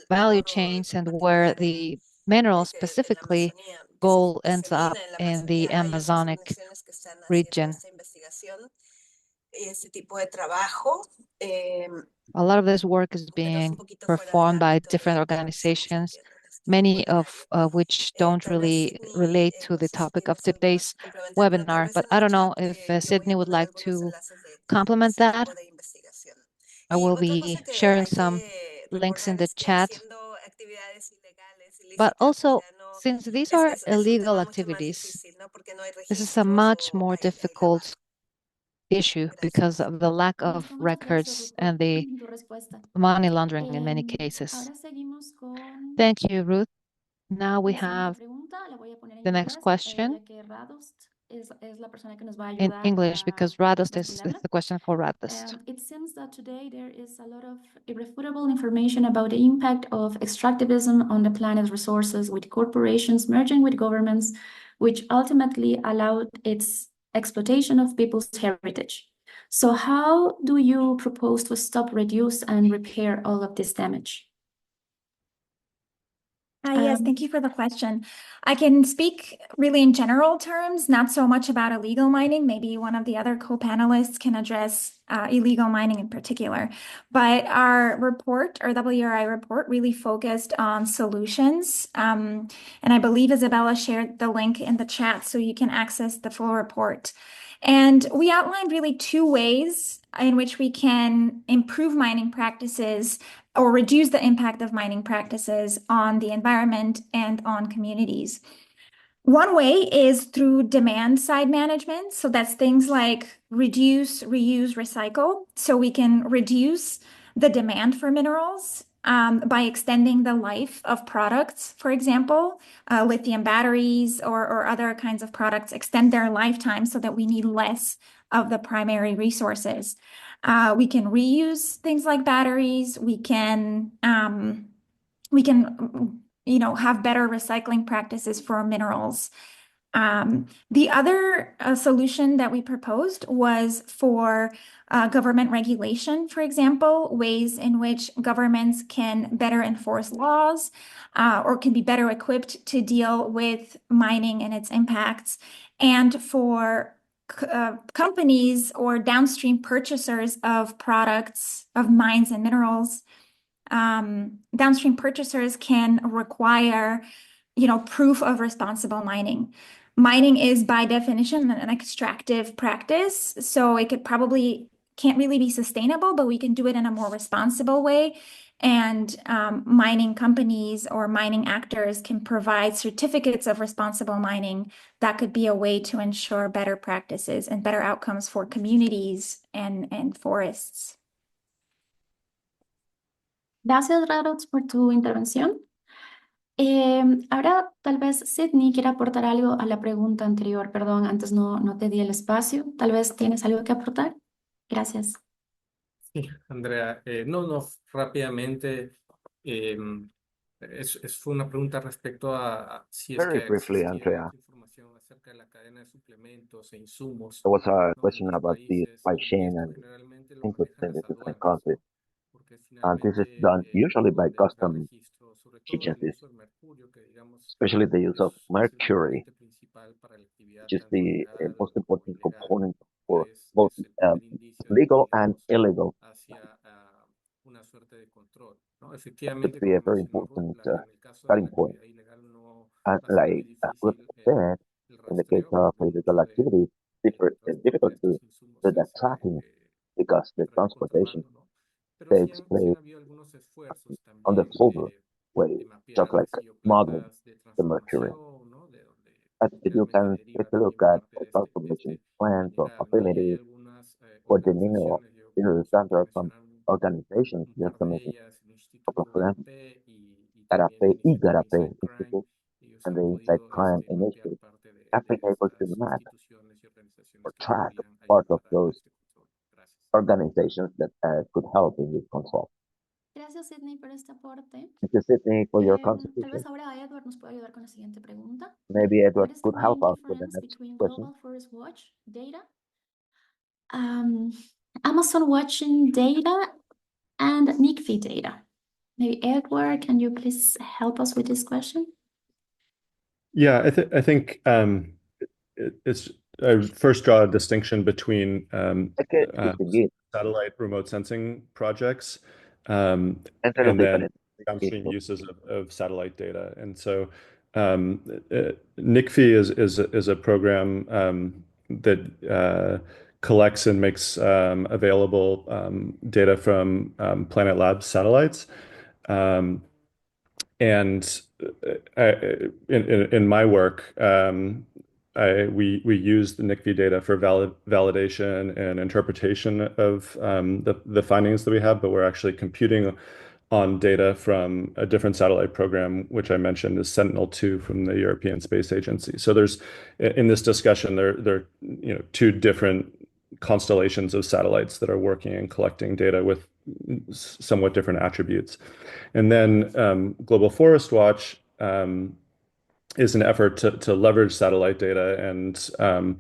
value chains and where the minerals specifically gold ends up in the Amazonic region. A lot of this work is being performed by different organizations, many of which don't really relate to the topic of today's webinar. But I don't know if Sydney would like to complement that. I will be sharing some links in the chat. But also, since these are illegal activities, this is a much more difficult issue because of the lack of records and the money laundering in many cases. Thank you, Ruth. Now we have the next question in English because Radost is the question for Radost. It seems that today there is a lot of irrefutable information about the impact of extractivism on the planet's resources, with corporations merging with governments, which ultimately allowed its exploitation of people's heritage. So how do you propose to stop, reduce, and repair all of this damage? Yes, thank you for the question. I can speak really in general terms, not so much about illegal mining. Maybe one of the other co-panelists can address illegal mining in particular. But our report, our WRI report, really focused on solutions. And I believe Isabella shared the link in the chat so you can access the full report. And we outlined really two ways in which we can improve mining practices or reduce the impact of mining practices on the environment and on communities. One way is through demand side management. So that's things like reduce, reuse, recycle. So we can reduce the demand for minerals by extending the life of products. For example, lithium batteries or other kinds of products extend their lifetime so that we need less of the primary resources. We can reuse things like batteries. We can have better recycling practices for minerals. The other solution that we proposed was for government regulation, for example, ways in which governments can better enforce laws or can be better equipped to deal with mining and its impacts, and for companies or downstream purchasers of products, of mines and minerals. Downstream purchasers can require, proof of responsible mining. Mining is by definition an extractive practice, so it can't really be sustainable, but we can do it in a more responsible way. And mining companies or mining actors can provide certificates of responsible mining that could be a way to ensure better practices and better outcomes for communities and forests. Gracias, Radox, por tu intervención. Ahora tal vez Sydney quiera aportar algo a la pregunta anterior. Perdón, antes no te di el espacio. Tal vez tienes algo que aportar. Gracias. Sí, Andrea. No, rápidamente. Fue una pregunta respecto a si es Very que briefly, existía Andrea, mucha información acerca de la cadena de suplementos e insumos, there was a ¿no?, en question otros about the países, supply y chain esto and generalmente lo inputs manejan in the las different aduanas, countries. ¿no? Porque And this is finalmente done usually by donde entra custom registro, sobre todo el agencies, uso del mercurio, que digamos especially the use of es el mercury, componente principal para la actividad which is tanto the legal most como important ilegal, component ya for both es el primer indicio de que, legal and digamos, illegal. hacia una suerte de control, ¿no? That could Efectivamente, be a como very mencionó Ruth, important en el caso de starting la point. actividad ilegal no And va a ser muy like Ruth difícil said, el in the case rastreo, of porque illegal mucho activities, del it's transporte de difficult to estos insumos do se that hace tracking because the para ir transportation controlando, ¿no? Pero takes sí han place habido algunos esfuerzos on the también floor way, de just mapear, like qué sé yo, smuggling plantas de the mercury. transformación, ¿no? De donde But if you realmente can take deriva a look también at parte the de transformation este plants or mineral, ¿no? Y hay facilities algunas for the mineral, organizaciones, yo this is solo por under some mencionar organizations, un just par to de mention ellas, el a couple Instituto of them, Garapé y también la Garapé y iniciativa Garapé Inside Crime, Institute ellos and han the Inside podido Crime mapear Initiative parte have de been able to estas map instituciones y or organizaciones que track podrían part of ayudar a those este control. Gracias. organizations that could help in this control. Gracias, Sydney, por este aporte. Thank you, Sydney, for your Tal contribution. vez ahora Edward nos puede ayudar con la siguiente pregunta. Maybe Edward What is the could help main us with the difference next between question. Global Forest Watch data, Amazon watching data, and NICFI data? Maybe Edward, can you please help us with this question? Yeah, I think it's I first draw a distinction between Okay, distinguir satellite remote sensing projects and entre los then diferentes downstream tipos. uses of satellite data. And so NICFI is a program that collects and makes available data from Planet Labs satellites. And in my work, we use the NICFI data for validation and interpretation of the findings that we have, but we're actually computing on data from a different satellite program, which I mentioned is Sentinel-2 from the European Space Agency. So there's in this discussion there are two different constellations of satellites that are working and collecting data with somewhat different attributes. And then Global Forest Watch is an effort to leverage satellite data and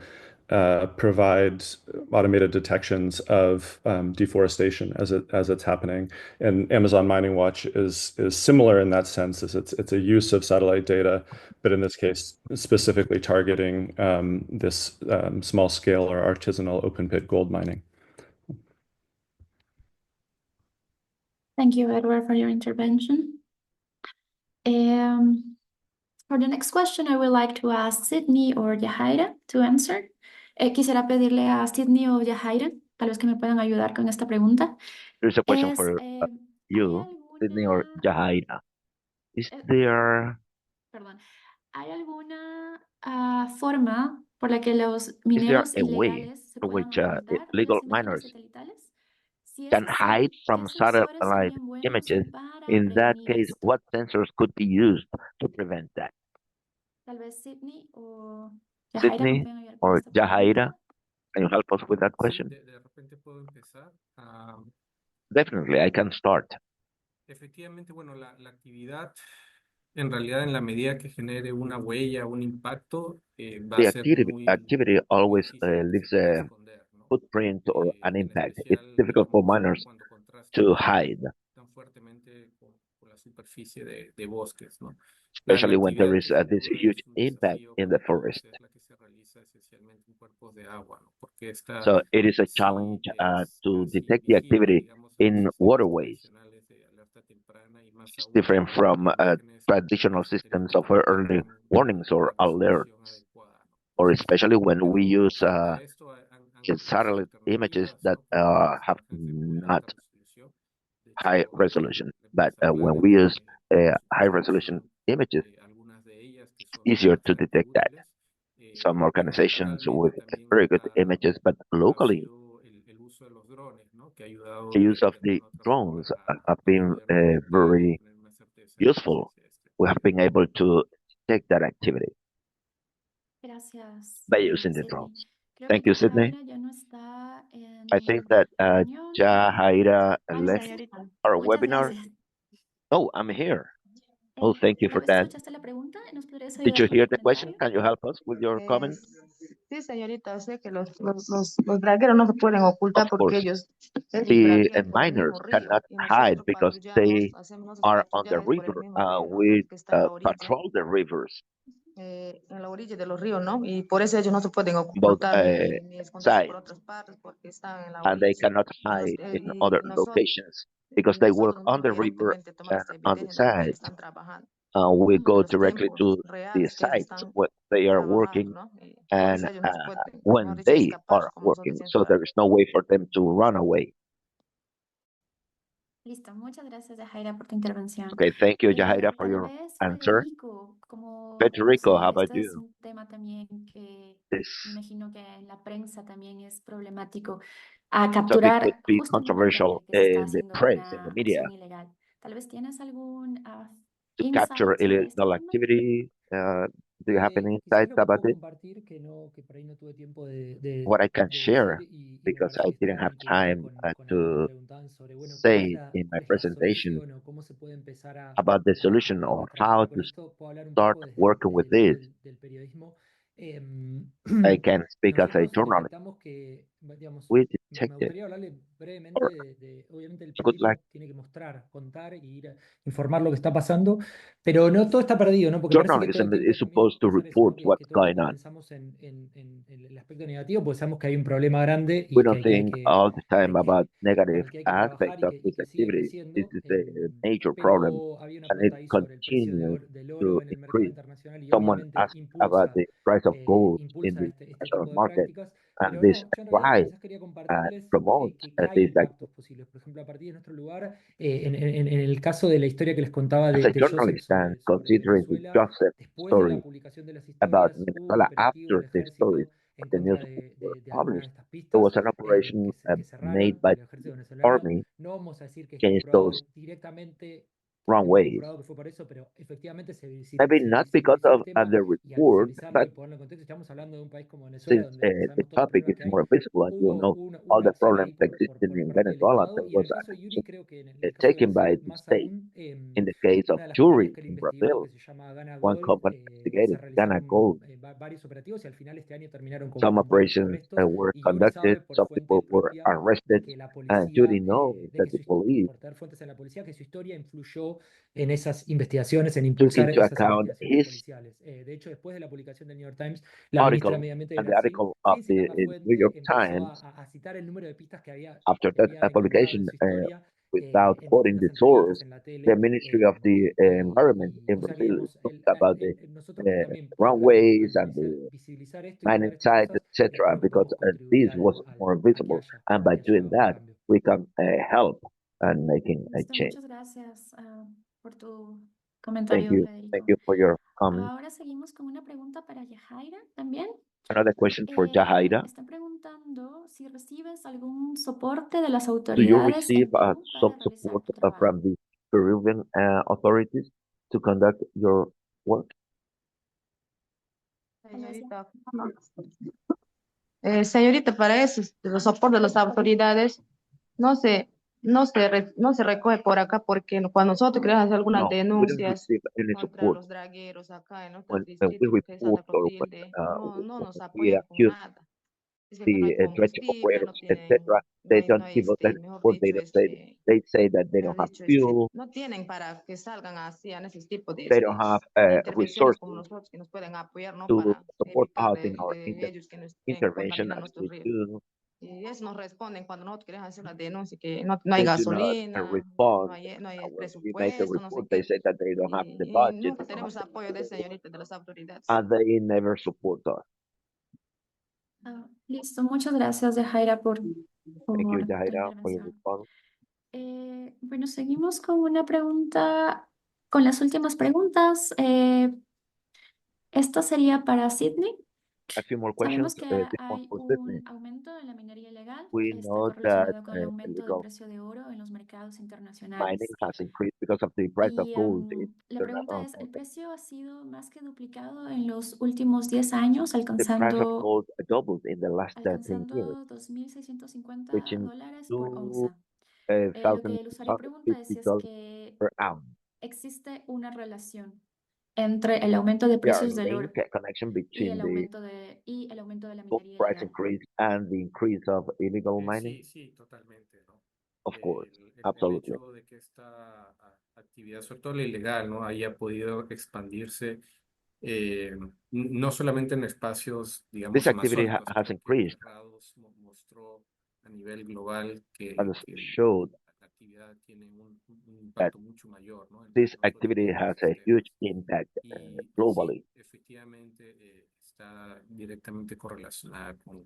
provide automated detections of deforestation as it's happening. And Amazon Mining Watch is similar in that sense, as it's a use of satellite data, but in this case specifically targeting this small scale or artisanal open pit gold mining. Thank you, Edward, for your intervention. For the next question, I would like to ask Sydney or Yahaira to answer. Quisiera pedirle a Sydney o Yahaira, tal vez que me puedan ayudar con esta pregunta. There's a question Es, for ¿hay you, Sydney or alguna, Jahaira. Is there perdón, ¿hay alguna forma por la que los is there mineros a way ilegales se through puedan which ocultar de legal las imágenes miners satelitales? Si es can así, hide ¿qué from sensores satellite serían buenos images? para In that prevenir case, esto? what sensors could be used to prevent that? Tal vez Sydney o Yahaira me Sydney pueden ayudar con or esta pregunta. Jahaira, can you help us with that Sí, question? de repente puedo empezar. Definitely, I can start. Efectivamente, bueno, la actividad, en realidad, en la medida que genere una huella, un impacto, va a The ser activity muy always difícil que se leaves pueda a esconder, ¿no? footprint or an En impact. It's especial, difficult for digamos, miners cuando contrasta to hide, tan fuertemente con la superficie de bosques, ¿no? La especially when there actividad is que sin this duda huge es un impact desafío in the para todos forest. es la que se realiza esencialmente en cuerpos de agua, ¿no? Porque esta So it is a sí challenge es to casi detect the invisible, activity digamos, en los in sistemas waterways. tradicionales de alerta temprana y más It's aún different from en imágenes traditional systems of satelital que early tengan warnings or una alerts, resolución adecuada, ¿no? or especially when we Pero use frente a esto han aparecido satellite images alternativas, that ¿no? Como las have imágenes de muy not alta resolución. De high hecho, resolution. la But empresa when Planet we use high nos resolution ofreció images, algunas de ellas que son easier to bastante detect that. útiles. Some organizations with Localmente también very good images, but ha locally, sido el uso de los drones, ¿no? Que ha ayudado the use of de the alguna u otra drones forma have a been poder detectar y very tener una certeza de la useful. presencia de este. We have been able to detect that activity Gracias, by using the Sydney. drones. Creo Thank que you, Sydney. Yahaira ya no está I think en that reunión. Jahaira Ay, left señorita. our Muchas webinar. gracias. Oh, I'm here. Oh, thank you Tal for vez that. escuchaste la pregunta y nos podrías Did ayudar you con tu hear the question? comentario. Can you help us with your comment? Sí, señorita, sé que los dragueros no se pueden ocultar Of porque course. ellos The braguean por el mismo miners río cannot y hide nosotros because patrullamos, they hacemos nuestros are on the patrullajes por el river. mismo río, ¿no? We Que está en la orilla, patrol the rivers, en la orilla de los ríos, ¿no? Y por eso ellos no se pueden both ocultar ni esconderse por sides, otras partes porque están en la and they orilla. cannot Y, nos, hide eh, in y, other y nosotros locations because y they work nosotros on nosotros the river directamente tomamos and esta on the evidencia de lo que ellos sides. están trabajando. we de go los directly tiempos to the reales que ellos sites están where they are trabajando, working ¿no? Y por and eso ellos no se pueden, mejor when dicho, they escapar, are como nosotros working. decimos So por ahí. there is no way for them to run away. Listo, muchas gracias, Jaira, por tu intervención. Okay, thank you, Jahaira, for Tal your vez, answer. Federico, como Federico, how about este es you? un tema también que This me imagino que en la prensa también es problemático, topic a could capturar be justo el momento en controversial el que se está in the haciendo press, in the una media, acción ilegal. Tal vez tienes algún to capture insight sobre este illegal tema. activity. Do you have any Quizás insights lo que about puedo it? compartir, que por ahí no tuve tiempo What I can de decir share, y me because parece I que didn't está have vinculado time con algo que to preguntaban sobre, bueno, say in my cuál es la presentation solución o cómo se puede empezar about the solution a or how trabajar con to esto. Puedo hablar un start poco working with desde el lado this. del periodismo. I can speak as a Nosotros journalist. detectamos que, digamos, We me detected, gustaría hablarle brevemente or obviamente el I would like periodismo tiene que mostrar, contar y ir a informar lo que está pasando, pero no todo está perdido, ¿no? Porque parece que todo el journalism tiempo is también supposed to pensar eso, ¿no? report what's Que todo el going tiempo on. pensamos en el aspecto negativo, pues sabemos que hay un problema grande We y don't think all the time about para negative el que hay que trabajar aspects of y this que sigue activity. This creciendo. is a major problem, Pero había una and it pregunta ahí sobre el precio continues del oro to en el mercado increase. internacional y Someone obviamente asked about the price of gold in impulsa the este international tipo de market, prácticas, and pero this no, yo en realidad drive quizás quería and compartirles promotes que hay this impactos activity. posibles. Por ejemplo, a partir de nuestro lugar, en el caso de la historia que les contaba As a de Joseph journalist and sobre considering the Venezuela, Joseph después de la story publicación de las about historias, hubo un Venezuela operativo del after the stories ejército en of the contra newspapers were de algunas de published, estas there pistas was an operation que made cerraron by el ejército the venezolano. army No vamos a decir que es against comprobado those directamente, tenemos runways. comprobado que fue por eso, pero efectivamente Maybe not because visibilizó el of tema the y al report, visibilizarlo but y ponerlo en contexto, estamos hablando de un país como Venezuela, since donde the sabemos todos los topic problemas is que hay. more visible, as you Hubo know, all una the acción ahí problems existing in parte del Venezuela, Estado there y en was el caso an de action Yuri, creo que en el caso de taken by Brasil, the más state. aún, In the case of una de las compañías jury que le in investigó, Brazil, que se llama Gana one Gold, company se investigated, Ghana realizaron Gold. varios operativos y al final este año terminaron Some con varios operations arrestos. were Y Yuri conducted, sabe por some fuente people were propia de arrested, que la and policía, jury knows de that que the police por tener fuentes en la policía, que su historia influyó en esas investigaciones, en took impulsar into esas account investigaciones his policiales. De hecho, después de la publicación del New York Times, la ministra de article Medio Ambiente de and the Brasil, article of sin the citar la New York fuente, empezó Times. a citar el número de pistas After que that había encontrado en publication, su historia without en quoting the distintas entrevistas source, en la the tele. Ministry of the Environment in O sea que, Brazil digamos, talked about the nosotros también runways al and the visibilizar esto y mining contar estas sites, cosas, etc., creo que because podemos contribuir this was more a visible, and by que haya doing un that, cambio. we can help and making a Listo, change. muchas gracias por tu Thank comentario, you. Thank Federico. you for your comment. Ahora seguimos con una pregunta para Yajaira también. Another question for Jahaira. Está preguntando si recibes algún soporte de las Do you autoridades receive en Perú some para realizar support tu trabajo. from the Peruvian authorities to conduct your work? Señorita, señorita, para eso, los soportes de las autoridades no se, no se recoge por acá porque cuando nosotros queremos hacer algunas No, we don't denuncias receive any contra support los dragueros acá en otros when we distritos que es report de or Clotilde, no when nos we apoyan con accuse nada. Dice que no hay the dredge combustible, no operators, tienen, etc., they don't no hay give us any mejor support. dicho, They say that they don't mejor have dicho, fuel, no tienen para que salgan así en ese tipo they don't have de intervenciones como resources nosotros que nos pueden apoyar, ¿no? to Para support evitar us in our de ellos que nos intervention contaminan as nuestros we ríos. do. Y eso nos responden cuando nosotros queremos hacer una denuncia, que no hay They do not gasolina, respond. no hay When we make a presupuesto, no sé report, they qué. say that they don't have the Y budget, nunca they don't have tenemos apoyo de señorita de las autoridades. and they never support us. Listo, muchas gracias, Yajaira, por Thank you, tu Jaira, for your intervención. response. Bueno, seguimos con una pregunta, con las últimas preguntas. Esta sería para Sydney. A few more Sabemos questions. que This one hay for Sydney. un aumento en la minería ilegal We que está know that correlacionado con el aumento del illegal precio de oro en los mercados mining internacionales. has increased because of the price of Y gold in la pregunta international es, ¿el market. precio ha sido más que duplicado en los últimos 10 años, The price of alcanzando gold doubled in the last 10 years, reaching $2.650 por two onza? Lo que el usuario pregunta es si es $1,250 que per ounce. existe una relación entre el aumento de There are precios del oro link connection y between el aumento de la gold minería price ilegal. increase and the increase of illegal mining. Sí, sí, totalmente, ¿no? Of course, El absolutely. hecho de que esta actividad, sobre todo la ilegal, ¿no? haya podido expandirse no solamente en espacios, digamos, This activity amazónicos, has que increased cerrados mostró a nivel global and que showed la actividad that this activity has a huge impact globally.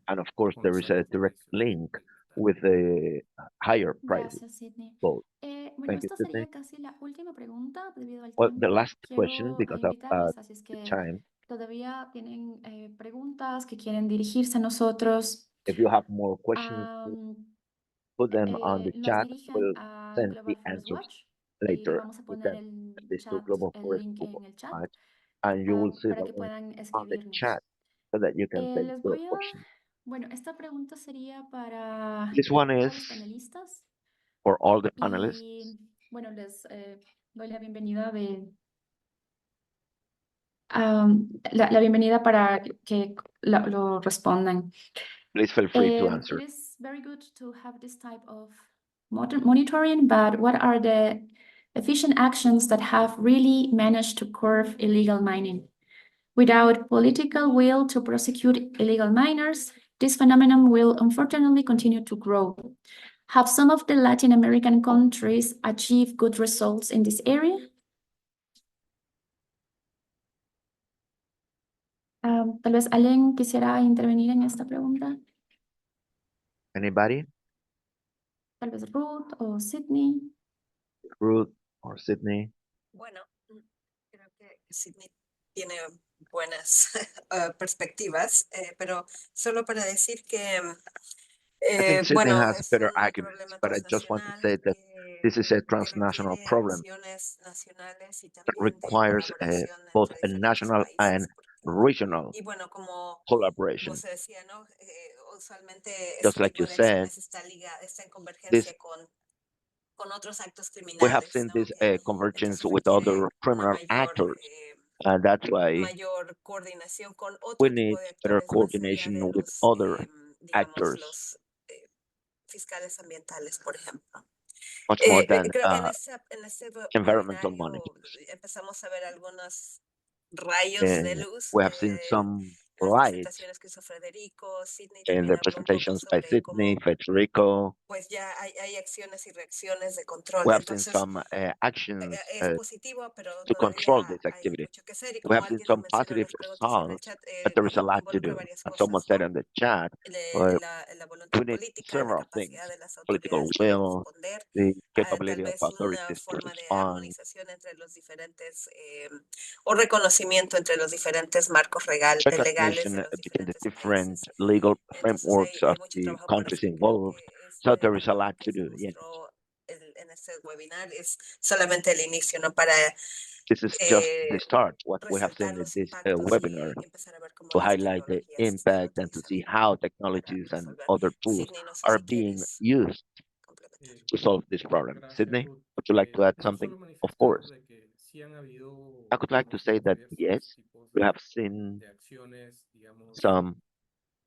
And of course, there is a direct link with the higher prices. Gracias, Sydney. Both. Bueno, Thank you, esta Sydney. sería casi la última pregunta debido al Well, the tiempo. last question, Quiero because of invitarles, así es the que time, todavía tienen preguntas que quieren dirigirse a nosotros. if you have more questions, put them on the Nos chat. dirigen We'll a send Global the Forest answers Watch y le later. vamos a We poner can el send this to chat, Global el Forest link en el chat Watch, and you will see para the que link puedan on the escribirnos. chat so that you can send Les your voy a, question. bueno, esta pregunta sería para This one todos los is panelistas. for all the Y panelists. bueno, les doy la bienvenida la bienvenida para que lo respondan. Please feel free to It answer. is very good to have this type of monitoring, but what are the efficient actions that have really managed to curb illegal mining? Without political will to prosecute illegal miners, this phenomenon will unfortunately continue to grow. Have some of the Latin American countries achieved good results in this area? Tal vez alguien quisiera intervenir en esta pregunta. Anybody? Tal vez Ruth o Sydney. Ruth or Sydney? Bueno, creo que Sydney tiene buenas perspectivas, pero solo para decir que, I think Sydney bueno, has es better un arguments, problema but I just want to transnacional say that this is a que transnational requiere problem acciones nacionales y that también de requires colaboración both entre a diferentes national and países. regional Y bueno, como collaboration. se decía, ¿no? Usualmente Just este like tipo you de said, acciones está en this convergencia con otros actos we have criminales, seen ¿no? this convergence Entonces with other requiere una criminal actors, and that's why mayor coordinación con we otro tipo need de better actores más allá coordination de with los, other digamos, actors, los fiscales ambientales, por ejemplo. much more than Creo en ese environmental webinario monitors. empezamos a ver algunos rayos de luz We have seen some en las lights presentaciones que hizo Federico. Sydney in también the habló un poco presentations by sobre Sydney, cómo Federico. pues ya hay acciones y reacciones de control. We have seen Entonces, some actions es positivo, pero to control todavía this hay activity. mucho que hacer. Y We como have seen alguien lo some mencionó en positive las preguntas y en el results, chat, but there is a lot to involucra do. varias And someone cosas, said ¿no? in the chat, well, La voluntad we need política, la several things: capacidad de las political autoridades para will, responder, the tal capability of vez una authorities to forma de respond, armonización entre los diferentes, o reconocimiento entre los diferentes marcos legales de recognition los between the diferentes different países. legal Entonces frameworks hay of mucho the trabajo por countries hacer. Creo involved. que So este there is a lot panorama que to se do. Yes, mostró en este webinar es solamente el inicio, ¿no? Para this is just the start. What we have resaltar seen in los this impactos webinar y empezar a ver cómo to las highlight the tecnologías se están impact and to see utilizando how para technologies and resolver. other tools Sydney, no sé are si being quieres used complementar. to solve this problem. Gracias, Sydney, Ruth. would you like to add No, something? solo Of manifestar course. de que sí han habido, I would like to digamos, say that diversos yes, tipos we have seen de acciones, digamos, some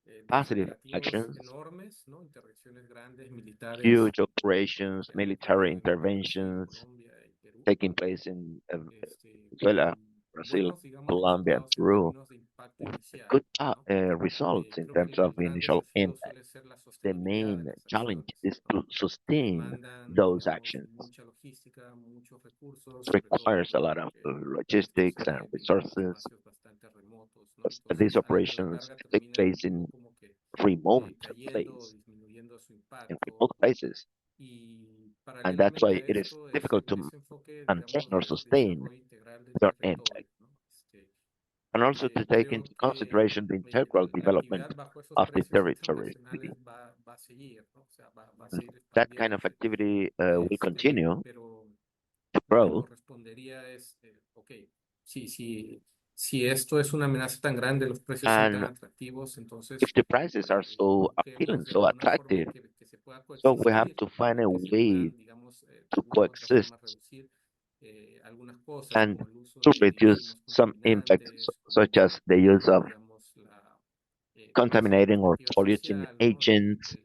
de positive operativos actions, enormes, ¿no? Intervenciones grandes, militares, huge operations, military en Brasil, interventions Colombia y Perú. taking place in Venezuela, Con Brazil, buenos, digamos, Colombia, and resultados en Peru, términos de impacto with inicial, good ¿no? results in Creo que terms of el gran initial desafío impact. suele ser la The sostenibilidad de main las challenge acciones, is ¿no? to sustain Demandan, those digamos, actions. mucha logística, muchos recursos, It sobre todo, requires a ¿no? lot of Porque esto logistics and en resources. espacios bastante remotos, ¿no? These Entonces, a la operations larga take terminan un place poco in como que remote cayendo o place, disminuyendo su in impacto. remote places. Y And that's paralelamente why a it is esto, difficult to ese enfoque, maintain digamos, or de sustain desarrollo integral del their impact. territorio, ¿no? And also to take Creo into que consideration the integral la development actividad bajo esos of the precios territory. internacionales va a seguir, ¿no? O sea, va a And seguir that kind of expandiéndose. activity will continue Pero to lo que grow. correspondería es, ok, si esto es una amenaza tan grande, los precios son tan And atractivos, entonces if the prices are so busquemos appealing, de so alguna forma attractive, que se pueda so we have coexistir, to find a que se way puedan, digamos, de to alguna u otra coexist forma reducir algunas cosas and como el uso to de reduce insumos some impacts, contaminantes, such como, as the use of digamos, esa contaminating or perspectiva polluting social, ¿no? agents,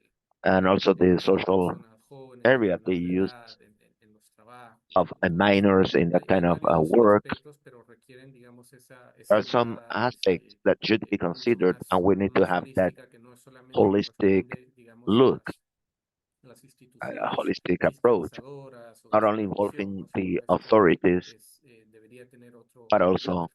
and also the Las social personas jóvenes, la area they use vulnerabilidad en los trabajos. of Entonces, minors in that hay kind of varios work. aspectos, pero requieren, digamos, There esa are some mirada aspects that should be mucho considered, and we need to más have that holística que no solamente holistic corresponde, digamos, look, a las a a holistic approach, not only involving the authorities, but also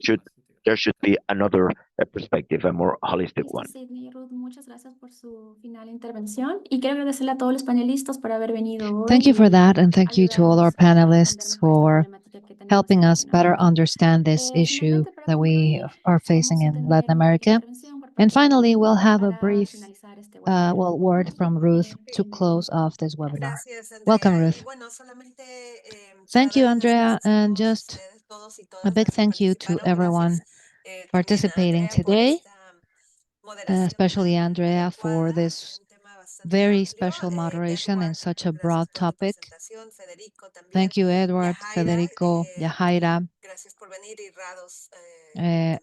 should there should be another perspective, a more holistic Listo, one. Sidney, Ruth, muchas gracias por su final intervención y quiero agradecerle a todos los panelistas por haber venido hoy Thank you for y that, and thank you to all our ayudarnos a entender panelists mejor esta for problemática que tenemos helping en us better Latinoamérica. understand this issue Finalmente, para that we concluir, are facing vamos a in Latin tener una última America. intervención por And parte de finally, Ruth we'll have a para brief finalizar este webinar. word from Ruth to close off this webinar. Gracias, Andrea. Welcome, Y Ruth. bueno, solamente para Thank you, darles las Andrea, gracias a and todos just ustedes, todos y a todas big las que thank you to participaron. everyone Gracias también a participating Andrea por today, esta moderación especially tan Andrea for adecuada this en un tema bastante very amplio. special moderation in Edward, such a gracias broad por tu topic. presentación. Federico también. Thank you, Edward, Yahaira, Federico, Yahaira, gracias por venir y Rados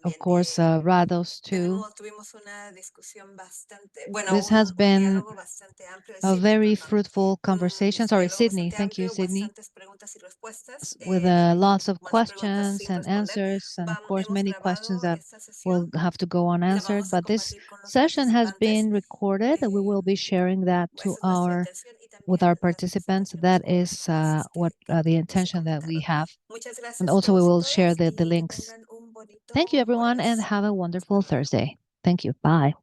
of course, Rados de too. nuevo tuvimos una discusión bastante, bueno, This has un been diálogo bastante amplio. a Sydney, very perdón. fruitful conversation. Sorry, Diálogo Sydney. bastante Thank you, amplio, Sydney. bastantes preguntas y respuestas. With lots of Más preguntas questions sin and responder. answers, and of course, Hemos many questions grabado that esta will sesión have to go y la unanswered. vamos a But this compartir con los session has participantes. been recorded, and we will be sharing that to Esa es nuestra our intención y también with our las personas participants. que nos That puedan is what the intention that we have. Muchas gracias And a also, we todos y will todas share y the que links. tengan un bonito Thank you, everyone, and jueves. have a wonderful Thursday. Thank you. Bye.